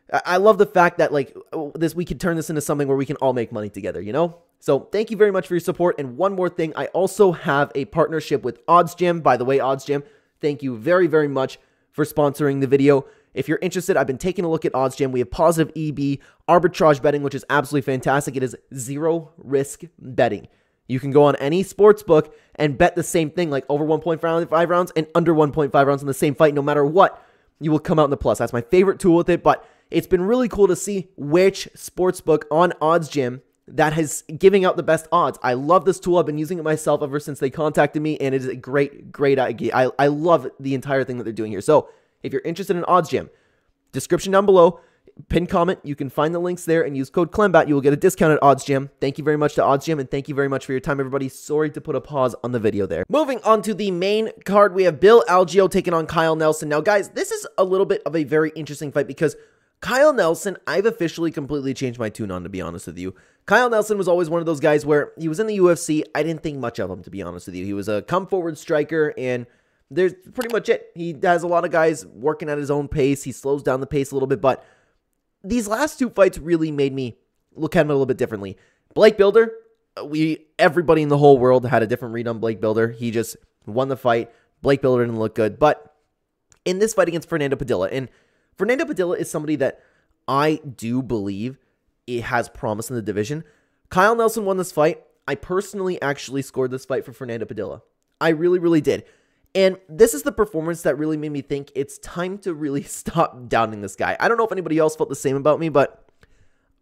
the fact that we could turn this into something where we can all make money together, you know? So thank you very much for your support. And one more thing, I also have a partnership with OddsJam. By the way, OddsJam, thank you very, very much for sponsoring the video. If you're interested, I've been taking a look at OddsJam. We have positive EB arbitrage betting, which is absolutely fantastic. It is zero risk betting. You can go on any sports book and bet the same thing, like over 1.5 rounds and under 1.5 rounds in the same fight. No matter what, you will come out in the plus. That's my favorite tool with it, but it's been really cool to see which sports book on OddsJam that has giving out the best odds. I love this tool. I've been using it myself ever since they contacted me, and it is a great, great idea. I love the entire thing that they're doing here. So if you're interested in OddsJam, description down below, pinned comment, you can find the links there and use code Clenbat. You will get a discount at OddsJam. Thank you very much to OddsJam, and thank you very much for your time, everybody. Sorry to put a pause on the video there. Moving on to the main card, we have Bill Algeo taking on Kyle Nelson. Now, guys, this is a little bit of a very interesting fight because Kyle Nelson, I've officially completely changed my tune on, to be honest with you. Kyle Nelson was always one of those guys where he was in the UFC. I didn't think much of him, to be honest with you. He was a come-forward striker, and there's pretty much it. He has a lot of guys working at his own pace. He slows down the pace a little bit, but these last two fights really made me look at him a little bit differently. Blake Bilder, everybody in the whole world had a different read on Blake Bilder. He just won the fight. Blake Bilder didn't look good, but in this fight against Fernando Padilla, and Fernando Padilla is somebody that I do believe it has promise in the division. Kyle Nelson won this fight. I personally actually scored this fight for Fernando Padilla. I really, really did. And this is the performance that really made me think it's time to really stop doubting this guy. I don't know if anybody else felt the same about me, but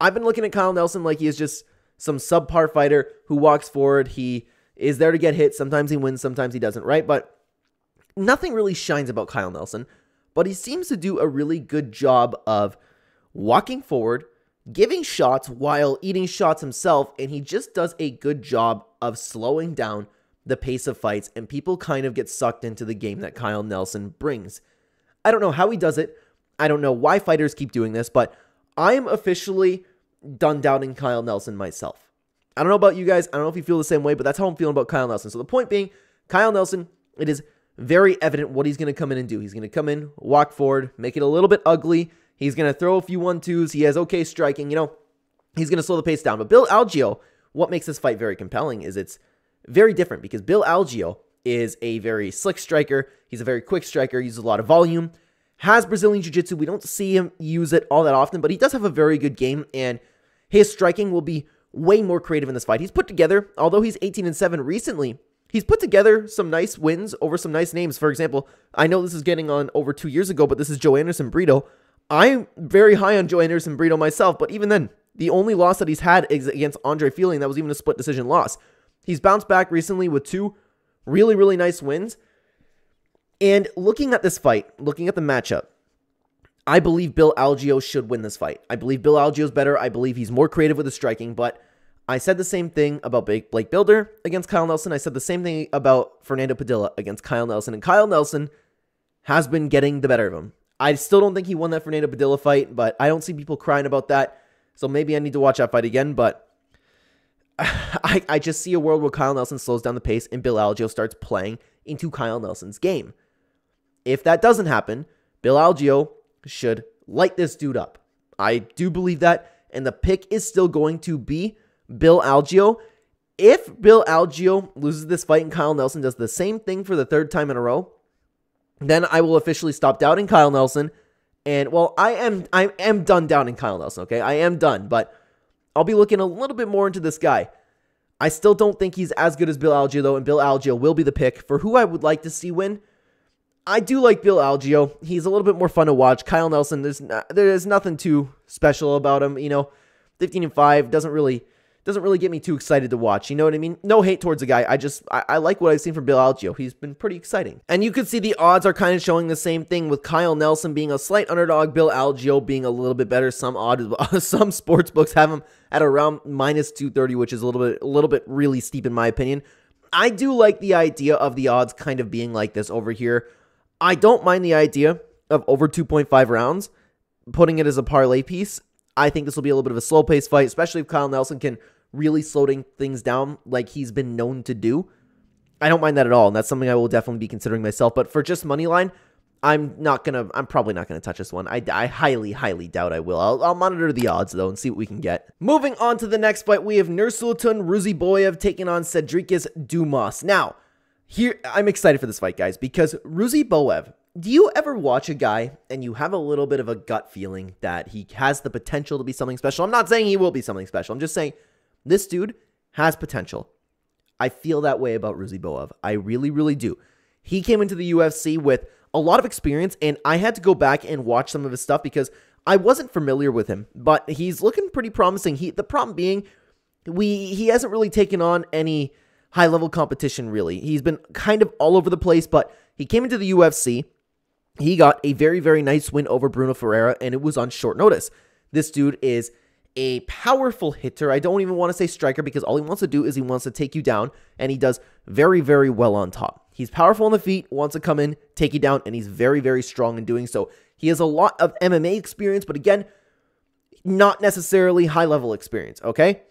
I've been looking at Kyle Nelson like he is just some subpar fighter who walks forward. He is there to get hit. Sometimes he wins, sometimes he doesn't, right? But nothing really shines about Kyle Nelson. But he seems to do a really good job of walking forward, giving shots while eating shots himself, and he just does a good job of slowing down the pace of fights, and people kind of get sucked into the game that Kyle Nelson brings. I don't know how he does it. I don't know why fighters keep doing this, but I'm officially done doubting Kyle Nelson myself. I don't know about you guys. I don't know if you feel the same way, but that's how I'm feeling about Kyle Nelson. So the point being, Kyle Nelson, it is very evident what he's going to come in and do. He's going to come in, walk forward, make it a little bit ugly. He's going to throw a few 1-2s. He has okay striking. He's going to slow the pace down. But Bill Algeo, what makes this fight very compelling is it's very different because Bill Algeo is a very slick striker. He's a very quick striker. He uses a lot of volume. Has Brazilian Jiu-Jitsu. We don't see him use it all that often, but he does have a very good game, and his striking will be way more creative in this fight. He's put together, although he's 18-7 recently, he's put together some nice wins over some nice names. For example, I know this is getting on over 2 years ago, but this is Joe Anderson Brito. I'm very high on Joe Anderson Brito myself, but even then, the only loss that he's had is against Andre Fielding. That was even a split decision loss. He's bounced back recently with 2 really, really nice wins. And looking at this fight, looking at the matchup, I believe Bill Algeo should win this fight. I believe Bill Algeo's better. I believe he's more creative with his striking, but I said the same thing about Blake Bilder against Kyle Nelson. I said the same thing about Fernando Padilla against Kyle Nelson, and Kyle Nelson has been getting the better of him. I still don't think he won that Fernando Padilla fight, but I don't see people crying about that, so maybe I need to watch that fight again, but I just see a world where Kyle Nelson slows down the pace and Bill Algeo starts playing into Kyle Nelson's game. If that doesn't happen, Bill Algeo should light this dude up. I do believe that, and the pick is still going to be Bill Algeo. If Bill Algeo loses this fight and Kyle Nelson does the same thing for the 3rd time in a row, then I will officially stop doubting Kyle Nelson. And, well, I am done doubting Kyle Nelson, okay? I am done, but I'll be looking a little bit more into this guy. I still don't think he's as good as Bill Algeo, though, and Bill Algeo will be the pick for who I would like to see win. I do like Bill Algeo. He's a little bit more fun to watch. Kyle Nelson, there's nothing too special about him. 15-5 doesn't really get me too excited to watch. You know what I mean? No hate towards the guy. I like what I've seen from Bill Algeo. He's been pretty exciting. And you can see the odds are kind of showing the same thing with Kyle Nelson being a slight underdog, Bill Algeo being a little bit better. Some sports books have him at around -230, which is a little bit really steep in my opinion. I do like the idea of the odds kind of being like this over here. I don't mind the idea of over 2.5 rounds, putting it as a parlay piece. I think this will be a little bit of a slow-paced fight, especially if Kyle Nelson can really slow things down like he's been known to do. I don't mind that at all, and that's something I will definitely be considering myself. But for just money line, I'm probably not gonna touch this one. I highly, highly doubt I will. I'll monitor the odds though and see what we can get. Moving on to the next fight, we have Nursultan Ruziboyev taking on Cedriques Dumas. Now, here I'm excited for this fight, guys, because Ruziboyev. Do you ever watch a guy and you have a little bit of a gut feeling that he has the potential to be something special? I'm not saying he will be something special. I'm just saying this dude has potential. I feel that way about Ruziboyev. I really, really do. He came into the UFC with a lot of experience, and I had to go back and watch some of his stuff because I wasn't familiar with him, but he's looking pretty promising. The problem being, he hasn't really taken on any high-level competition, really. He's been kind of all over the place, but he came into the UFC. He got a very, very nice win over Bruno Ferreira, and it was on short notice. This dude is a powerful hitter. I don't even want to say striker because all he wants to do is he wants to take you down, and he does very, very well on top. He's powerful on the feet, wants to come in, take you down, and he's very, very strong in doing so. He has a lot of MMA experience, but again, not necessarily high-level experience, okay?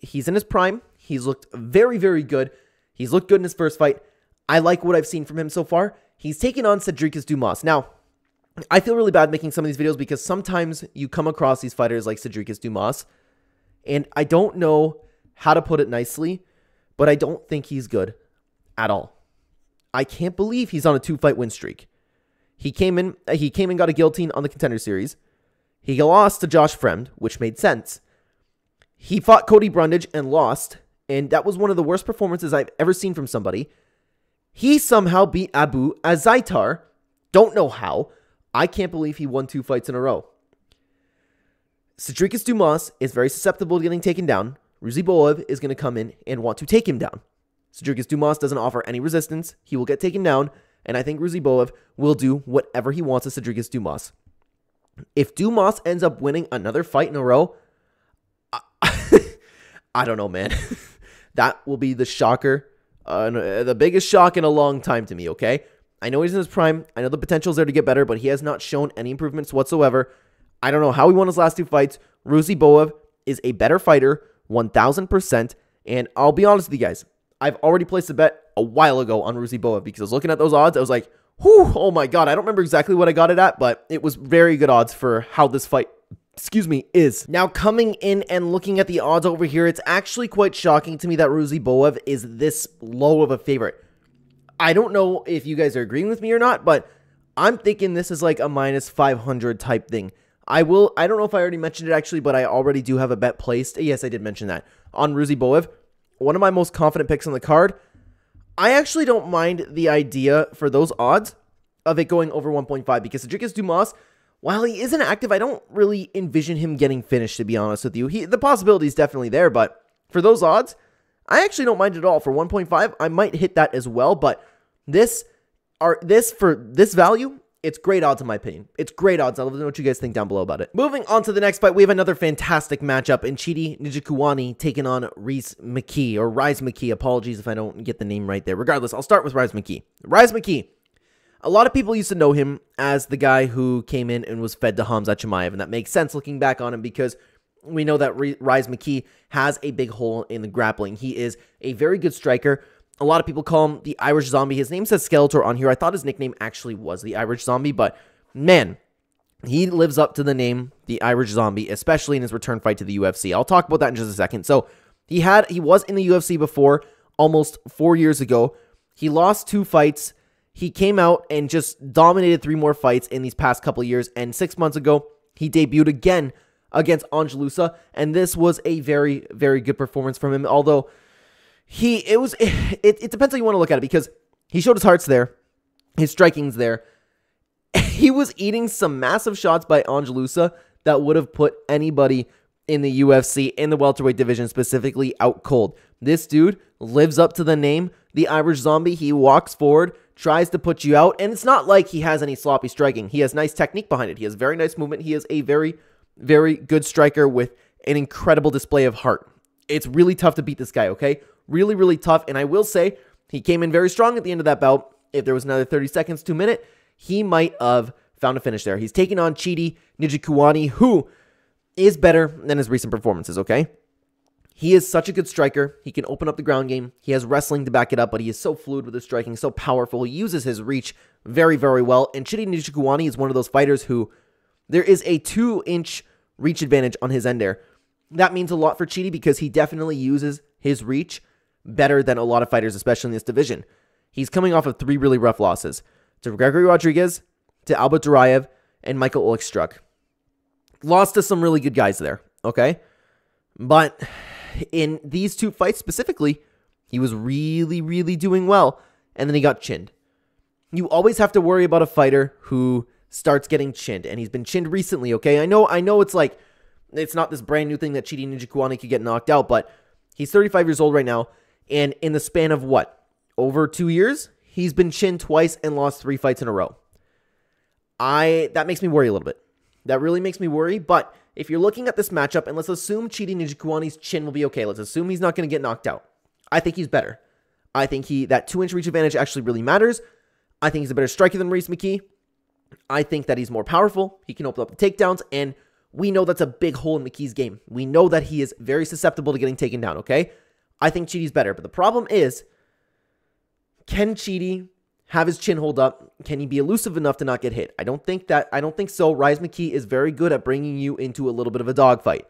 He's in his prime. He's looked very, very good. He's looked good in his first fight. I like what I've seen from him so far. He's taken on Cedriques Dumas. Now, I feel really bad making some of these videos because sometimes you come across these fighters like Cedriques Dumas, and I don't know how to put it nicely, but I don't think he's good at all. I can't believe he's on a 2-fight win streak. He came in, got a guillotine on the Contender Series. He lost to Josh Fremd, which made sense. He fought Cody Brundage and lost, and that was one of the worst performances I've ever seen from somebody. He somehow beat Abu Azaitar. Don't know how. I can't believe he won 2 fights in a row. Cedriques Dumas is very susceptible to getting taken down. Ruziboyev is going to come in and want to take him down. Cedriques Dumas doesn't offer any resistance. He will get taken down, and I think Ruziboyev will do whatever he wants to Cedriques Dumas. If Dumas ends up winning another fight in a row, I don't know, man. That will be the shocker. The biggest shock in a long time to me, okay? I know he's in his prime. I know the potential's there to get better, but he has not shown any improvements whatsoever. I don't know how he won his last 2 fights. Ruziboev is a better fighter, 1000%. And I'll be honest with you guys, I've already placed a bet a while ago on Ruziboev because I was looking at those odds. I was like, whew, oh my God. I don't remember exactly what I got it at, but it was very good odds for how this fight, is. Now, coming in and looking at the odds over here, it's actually quite shocking to me that Ruziboev is this low of a favorite. I don't know if you guys are agreeing with me or not, but I'm thinking this is like a minus 500 type thing. I don't know if I already mentioned it actually, but I already do have a bet placed. Yes, I did mention that on Ruziboev. One of my most confident picks on the card. I actually don't mind the idea for those odds of it going over 1.5 because Cedric Dumas, while he isn't active, I don't really envision him getting finished, to be honest with you. The possibility is definitely there, but for those odds, I actually don't mind it at all. For 1.5, I might hit that as well, but for this value, it's great odds in my opinion. It's great odds. I'd love to know what you guys think down below about it. Moving on to the next fight, we have another fantastic matchup in Chidi Njokuani taking on Rise McKee. Apologies if I don't get the name right there. Regardless, I'll start with Rise McKee. Rise McKee. A lot of people used to know him as the guy who came in and was fed to Khamzat Chimaev, and that makes sense looking back on him because we know that Rise McKee has a big hole in the grappling. He is a very good striker. A lot of people call him the Irish Zombie. His name says Skeletor on here. I thought his nickname actually was the Irish Zombie, but man, he lives up to the name, the Irish Zombie, especially in his return fight to the UFC. I'll talk about that in just a second. So he was in the UFC before, almost 4 years ago. He lost 2 fights. He came out and just dominated 3 more fights in these past couple of years. And 6 months ago, he debuted again against Angelusa, and this was a very, very good performance from him. Although it depends how you want to look at it because he showed his heart's there, his striking's there. He was eating some massive shots by Angelusa that would have put anybody in the UFC, in the welterweight division specifically, out cold. This dude lives up to the name, the Irish Zombie. He walks forward, tries to put you out, and it's not like he has any sloppy striking. He has nice technique behind it. He has very nice movement. He is a very, very good striker with an incredible display of heart. It's really tough to beat this guy, okay? Really, really tough, and I will say, he came in very strong at the end of that bout. If there was another 30 seconds to a minute, he might have found a finish there. He's taking on Chidi Njokuani, who is better than his recent performances, okay? He is such a good striker. He can open up the ground game. He has wrestling to back it up, but he is so fluid with his striking, so powerful. He uses his reach very, very well, and Chidi Njokuani is one of those fighters who there is a 2-inch reach advantage on his end there. That means a lot for Chidi because he definitely uses his reach better than a lot of fighters, especially in this division. He's coming off of 3 really rough losses to Gregory Rodriguez, to Albert Duraev, and Michael Olekstruck. Lost to some really good guys there, okay? But in these 2 fights specifically, he was really, really doing well, and then he got chinned. You always have to worry about a fighter who starts getting chinned, and he's been chinned recently, okay? I know it's like, it's not this brand new thing that Chidi Njokuani could get knocked out, but he's 35 years old right now, and in the span of what? Over 2 years? He's been chinned twice and lost 3 fights in a row. That makes me worry a little bit. That really makes me worry, but if you're looking at this matchup, and let's assume Chidi Njokuani's chin will be okay. Let's assume he's not going to get knocked out. I think he's better. I think that 2-inch reach advantage actually really matters. I think he's a better striker than Rise McKee. I think that he's more powerful. He can open up the takedowns, and we know that's a big hole in McKee's game. We know that he is very susceptible to getting taken down, okay? I think Chidi's better, but the problem is, can Chidi have his chin hold up? Can he be elusive enough to not get hit? I don't think so. Rise McKee is very good at bringing you into a little bit of a dogfight.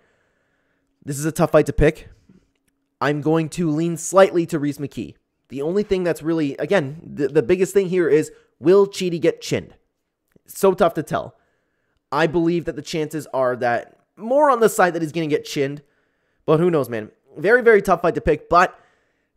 This is a tough fight to pick. I'm going to lean slightly to Rise McKee. The only thing that's really, again, the biggest thing here is, will Chidi get chinned? It's so tough to tell. I believe that the chances are that more on the side that he's going to get chinned, but who knows, man. Very, very tough fight to pick, but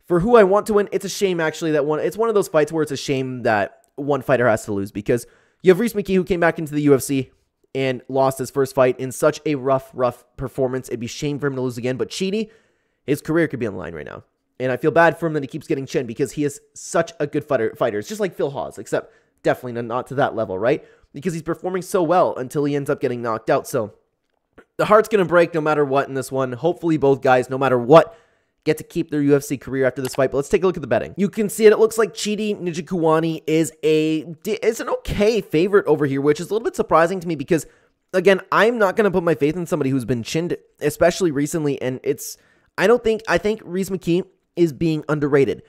for who I want to win, it's a shame actually it's one of those fights where it's a shame that one fighter has to lose because you have Rise McKee who came back into the UFC and lost his first fight in such a rough performance. It'd be a shame for him to lose again, but Chidi, his career could be on the line right now. And I feel bad for him that he keeps getting chinned because he is such a good fighter. It's just like Phil Hawes, except definitely not to that level, right? Because he's performing so well until he ends up getting knocked out. So the heart's going to break no matter what in this one. Hopefully both guys, no matter what, get to keep their UFC career after this fight. But let's take a look at the betting. You can see it. It looks like Chidi Njokuani is an okay favorite over here, which is a little bit surprising to me because, again, I'm not going to put my faith in somebody who's been chinned, especially recently. And I think Reese McKee is being underrated.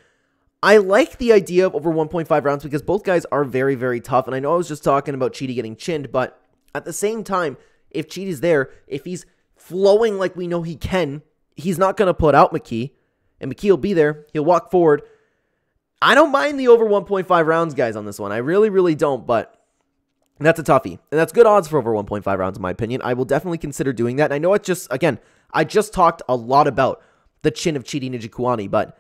I like the idea of over 1.5 rounds because both guys are very, very tough. And I know I was just talking about Chidi getting chinned, but at the same time, if Chidi's there, if he's flowing like we know he can, he's not going to put out McKee, and McKee will be there. He'll walk forward. I don't mind the over 1.5 rounds, guys, on this one. I really, really don't, but that's a toughie. And that's good odds for over 1.5 rounds, in my opinion. I will definitely consider doing that. And I know I just talked a lot about the chin of Chidi Njokuani, but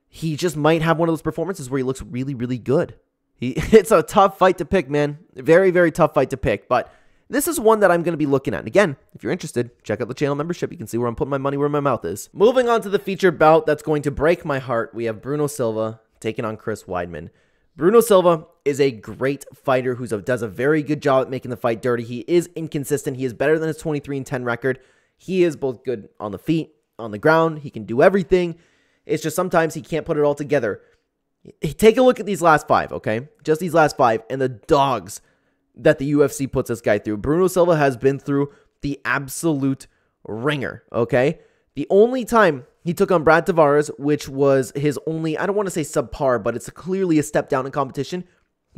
he just might have one of those performances where he looks really, really good. It's a tough fight to pick, man. Very, very tough fight to pick, but this is one that I'm going to be looking at. And again, if you're interested, check out the channel membership. You can see where I'm putting my money where my mouth is. Moving on to the featured bout that's going to break my heart, we have Bruno Silva taking on Chris Weidman. Bruno Silva is a great fighter who does a very good job at making the fight dirty. He is inconsistent. He is better than his 23-10 record. He is both good on the feet, on the ground. He can do everything. It's just sometimes he can't put it all together. Take a look at these last 5, okay? Just these last 5 and the dogs that the UFC puts this guy through. Bruno Silva has been through the absolute ringer, okay? The only time he took on Brad Tavares, which was his only, I don't want to say subpar, but it's clearly a step down in competition,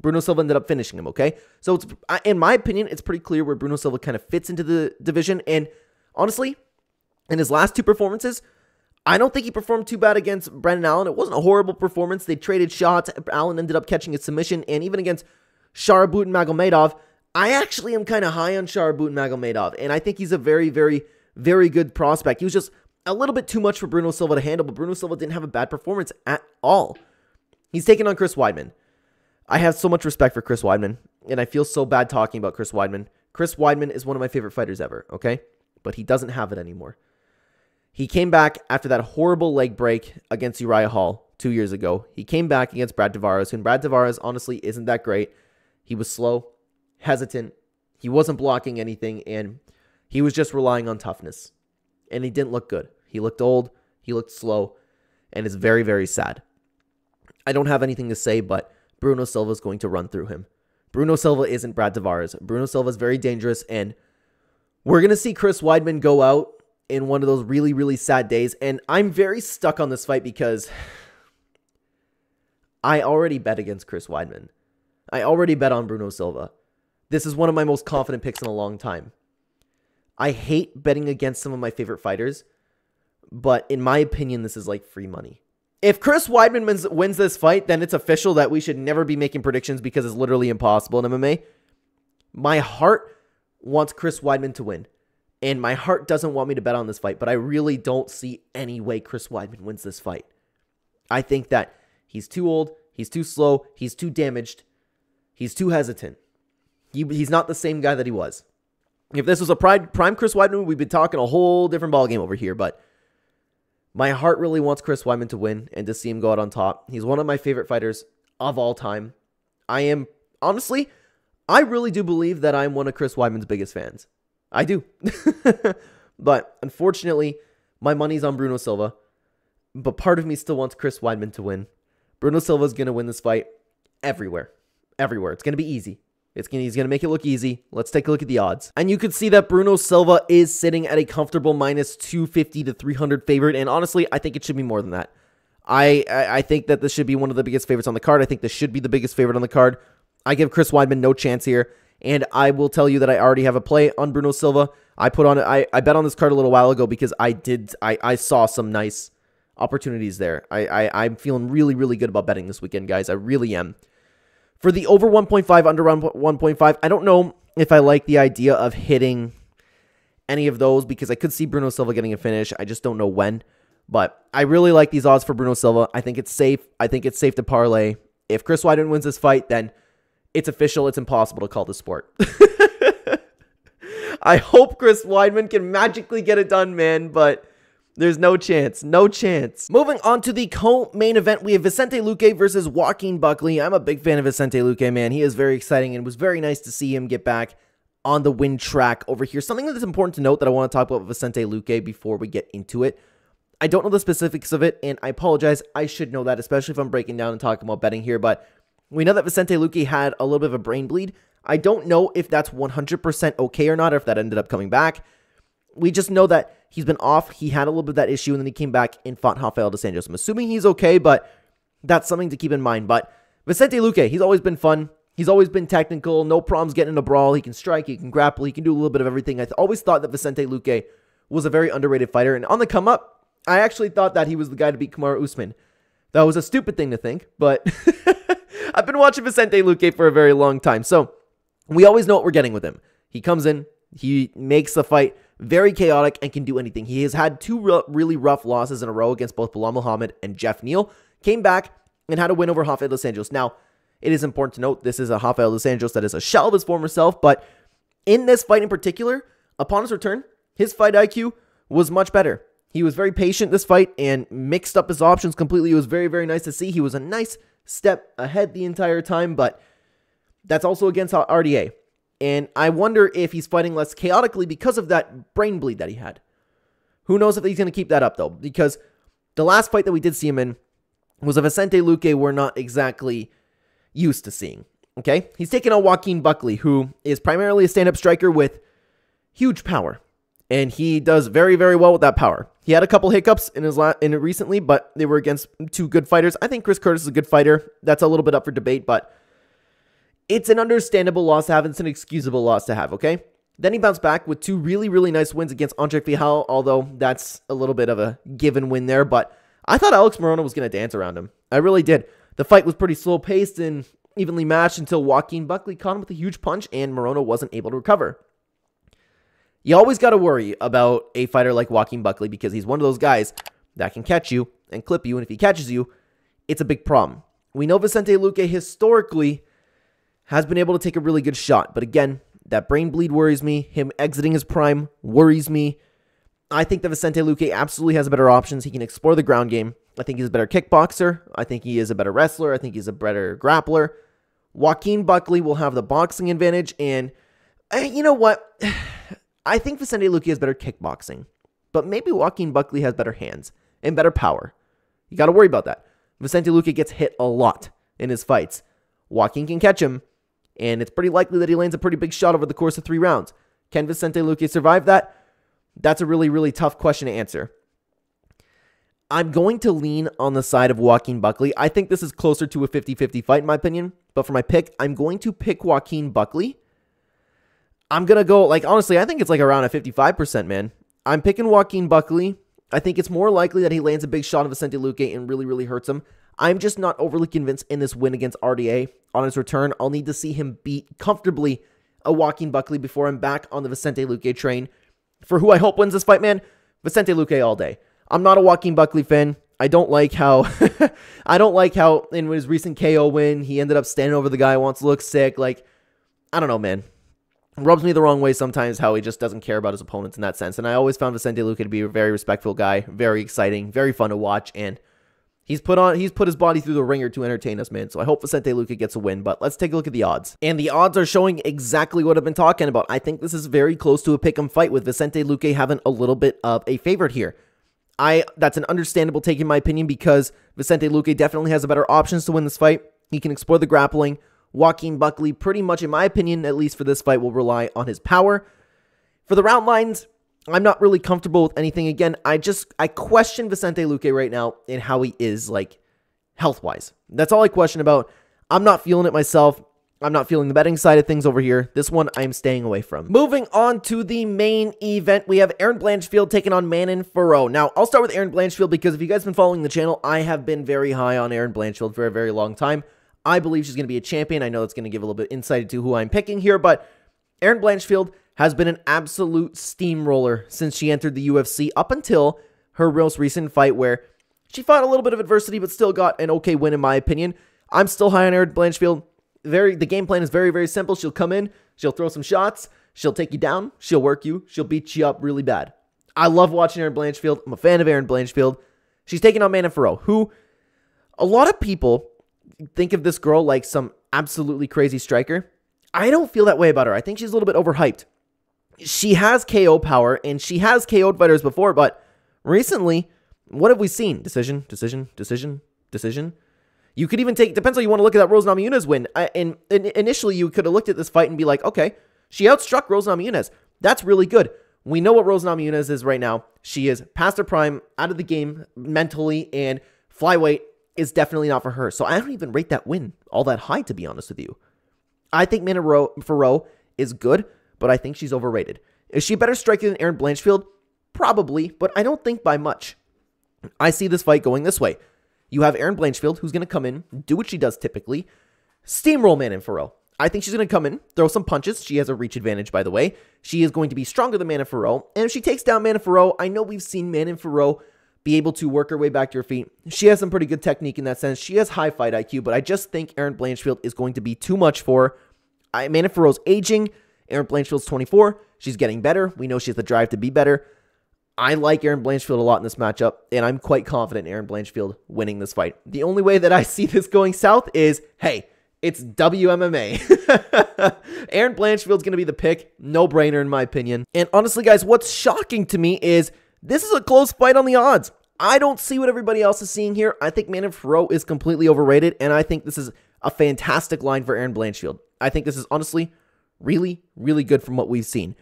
Bruno Silva ended up finishing him, okay? So it's, in my opinion, it's pretty clear where Bruno Silva kind of fits into the division. And honestly, in his last 2 performances, I don't think he performed too bad against Brendan Allen. It wasn't a horrible performance. They traded shots. Allen ended up catching a submission. And even against Sharabut Magomedov, I actually am kind of high on Sharabut Magomedov. And I think he's a very, very, very good prospect. He was just a little bit too much for Bruno Silva to handle. But Bruno Silva didn't have a bad performance at all. He's taking on Chris Weidman. I have so much respect for Chris Weidman. And I feel so bad talking about Chris Weidman. Chris Weidman is one of my favorite fighters ever, okay? But he doesn't have it anymore. He came back after that horrible leg break against Uriah Hall 2 years ago. He came back against Brad Tavares, and Brad Tavares honestly isn't that great. He was slow, hesitant. He wasn't blocking anything, and he was just relying on toughness. And he didn't look good. He looked old, he looked slow, and it's very, very sad. I don't have anything to say, but Bruno Silva is going to run through him. Bruno Silva isn't Brad Tavares. Bruno Silva is very dangerous, and we're going to see Chris Weidman go out in one of those really, really sad days. And I'm very stuck on this fight because I already bet against Chris Weidman. I already bet on Bruno Silva. This is one of my most confident picks in a long time. I hate betting against some of my favorite fighters, but in my opinion, this is like free money. If Chris Weidman wins this fight, then it's official that we should never be making predictions because it's literally impossible in MMA. My heart wants Chris Weidman to win. And my heart doesn't want me to bet on this fight, but I really don't see any way Chris Weidman wins this fight. I think that he's too old, he's too slow, he's too damaged, he's too hesitant. He's not the same guy that he was. If this was a prime Chris Weidman, we'd be talking a whole different ballgame over here, but my heart really wants Chris Weidman to win and to see him go out on top. He's one of my favorite fighters of all time. Honestly, I really do believe that I'm one of Chris Weidman's biggest fans. I do. But unfortunately, my money's on Bruno Silva. But part of me still wants Chris Weidman to win. Bruno Silva's going to win this fight everywhere. Everywhere. It's going to be easy. He's going to make it look easy. Let's take a look at the odds. And you can see that Bruno Silva is sitting at a comfortable minus 250 to 300 favorite. And honestly, I think it should be more than that. I think that this should be one of the biggest favorites on the card. I think this should be the biggest favorite on the card. I give Chris Weidman no chance here. And I will tell you that I already have a play on Bruno Silva. I bet on this card a little while ago because I saw some nice opportunities there. I'm feeling really, really good about betting this weekend, guys. I really am. For the over 1.5, under 1.5, I don't know if I like the idea of hitting any of those because I could see Bruno Silva getting a finish. I just don't know when. But I really like these odds for Bruno Silva. I think it's safe. I think it's safe to parlay. If Chris Weidman wins this fight, then it's official. It's impossible to call the sport. I hope Chris Weidman can magically get it done, man, but there's no chance. No chance. Moving on to the co-main event, we have Vicente Luque versus Joaquin Buckley. I'm a big fan of Vicente Luque, man. He is very exciting, and it was very nice to see him get back on the win track over here. Something that's important to note that I want to talk about Vicente Luque before we get into it. I don't know the specifics of it, and I apologize. I should know that, especially if I'm breaking down and talking about betting here, but we know that Vicente Luque had a little bit of a brain bleed. I don't know if that's 100% okay or not, or if that ended up coming back. We just know that he's been off. He had a little bit of that issue, and then he came back and fought Rafael dos Anjos. I'm assuming he's okay, but that's something to keep in mind. But Vicente Luque, he's always been fun. He's always been technical. No problems getting in a brawl. He can strike. He can grapple. He can do a little bit of everything. I always thought that Vicente Luque was a very underrated fighter. And on the come up, I actually thought that he was the guy to beat Kamaru Usman. That was a stupid thing to think, but I've been watching Vicente Luque for a very long time. So we always know what we're getting with him. He comes in. He makes the fight very chaotic and can do anything. He has had two really rough losses in a row against both Bilal Muhammad and Jeff Neal. Came back and had a win over Rafael dos Anjos. Now, it is important to note this is a Rafael dos Anjos that is a shell of his former self, but in this fight in particular, upon his return, his fight IQ was much better. He was very patient this fight and mixed up his options completely. It was very, very nice to see. He was a nice step ahead the entire time, but that's also against RDA. And I wonder if he's fighting less chaotically because of that brain bleed that he had. Who knows if he's going to keep that up, though, because the last fight that we did see him in was a Vicente Luque we're not exactly used to seeing. Okay? He's taking on Joaquin Buckley, who is primarily a stand-up striker with huge power. And he does very, very well with that power. He had a couple hiccups in it recently, but they were against two good fighters. I think Chris Curtis is a good fighter. That's a little bit up for debate, but it's an understandable loss to have. It's an excusable loss to have, okay? Then he bounced back with two really, really nice wins against Andre Fijal, although that's a little bit of a given win there, but I thought Alex Morono was going to dance around him. I really did. The fight was pretty slow-paced and evenly matched until Joaquin Buckley caught him with a huge punch and Morono wasn't able to recover. You always got to worry about a fighter like Joaquin Buckley because he's one of those guys that can catch you and clip you, and if he catches you, it's a big problem. We know Vicente Luque historically has been able to take a really good shot. But again, that brain bleed worries me. Him exiting his prime worries me. I think that Vicente Luque absolutely has better options. He can explore the ground game. I think he's a better kickboxer. I think he is a better wrestler. I think he's a better grappler. Joaquin Buckley will have the boxing advantage. And you know what? I think Vicente Luque has better kickboxing. But maybe Joaquin Buckley has better hands and better power. You got to worry about that. Vicente Luque gets hit a lot in his fights. Joaquin can catch him. And it's pretty likely that he lands a pretty big shot over the course of 3 rounds. Can Vicente Luque survive that? That's a really, really tough question to answer. I'm going to lean on the side of Joaquin Buckley. I think this is closer to a 50-50 fight in my opinion. But for my pick, I'm going to pick Joaquin Buckley. I'm going to go, honestly, I think it's around a 55%, man. I'm picking Joaquin Buckley. I think it's more likely that he lands a big shot of Vicente Luque and really, really hurts him. I'm just not overly convinced in this win against RDA. On his return, I'll need to see him beat comfortably a Joaquin Buckley before I'm back on the Vicente Luque train. For who I hope wins this fight, man, Vicente Luque all day. I'm not a Joaquin Buckley fan. I don't like how in his recent KO win, he ended up standing over the guy who wants to look sick. I don't know, man. It rubs me the wrong way sometimes how he just doesn't care about his opponents in that sense. And I always found Vicente Luque to be a very respectful guy, very exciting, very fun to watch, and he's put his body through the ringer to entertain us, man. So I hope Vicente Luque gets a win, but let's take a look at the odds. And the odds are showing exactly what I've been talking about. I think this is very close to a pick'em fight with Vicente Luque having a little bit of a favorite here. That's an understandable take in my opinion because Vicente Luque definitely has a better options to win this fight. He can explore the grappling. Joaquin Buckley, pretty much in my opinion, at least for this fight, will rely on his power. For the round lines, I'm not really comfortable with anything. Again, I question Vicente Luque right now and how he is, health-wise. That's all I question about. I'm not feeling it myself. I'm not feeling the betting side of things over here. This one I'm staying away from. Moving on to the main event, we have Erin Blanchfield taking on Manon Fiorot. Now, I'll start with Erin Blanchfield because if you guys have been following the channel, I have been very high on Erin Blanchfield for a very long time. I believe she's going to be a champion. I know it's going to give a little bit of insight into who I'm picking here, but Erin Blanchfield has been an absolute steamroller since she entered the UFC up until her most recent fight where she fought a little bit of adversity but still got an okay win in my opinion. I'm still high on Erin Blanchfield. The game plan is very, very simple. She'll come in, she'll throw some shots, she'll take you down, she'll work you, she'll beat you up really bad. I love watching Erin Blanchfield. I'm a fan of Erin Blanchfield. She's taking on Manon Fiorot, who a lot of people think of this girl like some absolutely crazy striker. I don't feel that way about her. I think she's a little bit overhyped. She has KO power, and she has KO'd fighters before, but recently, What have we seen? Decision, decision, decision, decision. You could even take, depends how you want to look at that Rose Namajunas win. Initially, you could have looked at this fight and be like, okay, she outstruck Rose Namajunas. That's really good. We know what Rose Namajunas is right now. She is past her prime, out of the game mentally, and flyweight is definitely not for her. So I don't even rate that win all that high, to be honest with you. I think Mana Fiorot is good, but I think she's overrated. Is she a better striker than Erin Blanchfield? Probably, but I don't think by much. I see this fight going this way. You have Erin Blanchfield, who's going to come in, do what she does typically, steamroll Mana Fiorot. I think she's going to come in, throw some punches. She has a reach advantage, by the way. She is going to be stronger than Mana Fiorot. And if she takes down Mana Fiorot, I know we've seen Mana Fiorot be able to work her way back to her feet. She has some pretty good technique in that sense. She has high fight IQ, but I just think Erin Blanchfield is going to be too much for her. Mana Fiorot's aging. Erin Blanchfield's 24. She's getting better. We know she has the drive to be better. I like Erin Blanchfield a lot in this matchup, and I'm quite confident in Erin Blanchfield winning this fight. The only way that I see this going south is, hey, it's WMMA. Erin Blanchfield's going to be the pick. No-brainer in my opinion. And honestly, guys, what's shocking to me is this is a close fight on the odds. I don't see what everybody else is seeing here. I think Mana Fiorot is completely overrated, and I think this is a fantastic line for Erin Blanchfield. I think this is honestly really, really good from what we've seen.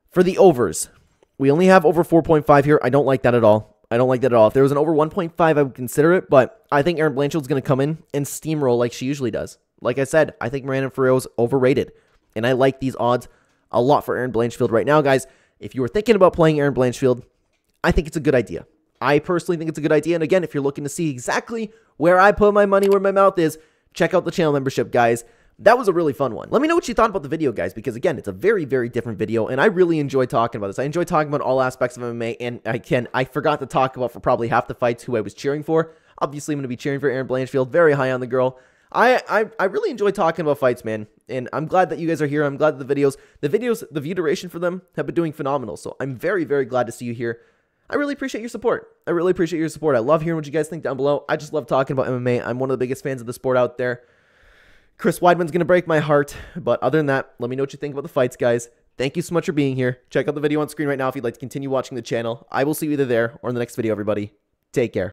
For the overs, we only have over 4.5 here. I don't like that at all. I don't like that at all. If there was an over 1.5, I would consider it, but I think Erin Blanchfield's going to come in and steamroll like she usually does. Like I said, I think Mana Fiorot's overrated, and I like these odds a lot for Erin Blanchfield right now, guys. If you were thinking about playing Erin Blanchfield, I think it's a good idea. I personally think it's a good idea, and again, if you're looking to see exactly where I put my money where my mouth is, check out the channel membership, guys. That was a really fun one. Let me know what you thought about the video, guys, because again, it's a very, very different video, and I really enjoy talking about this. I enjoy talking about all aspects of MMA, and I forgot to talk about for probably half the fights who I was cheering for. Obviously, I'm going to be cheering for Erin Blanchfield, very high on the girl. I really enjoy talking about fights, man, and I'm glad that you guys are here. I'm glad that the videos, the view duration for them have been doing phenomenal, so I'm very, very glad to see you here. I really appreciate your support. I really appreciate your support. I love hearing what you guys think down below. I just love talking about MMA. I'm one of the biggest fans of the sport out there. Chris Weidman's going to break my heart, but other than that, let me know what you think about the fights, guys. Thank you so much for being here. Check out the video on screen right now if you'd like to continue watching the channel. I will see you either there or in the next video, everybody. Take care.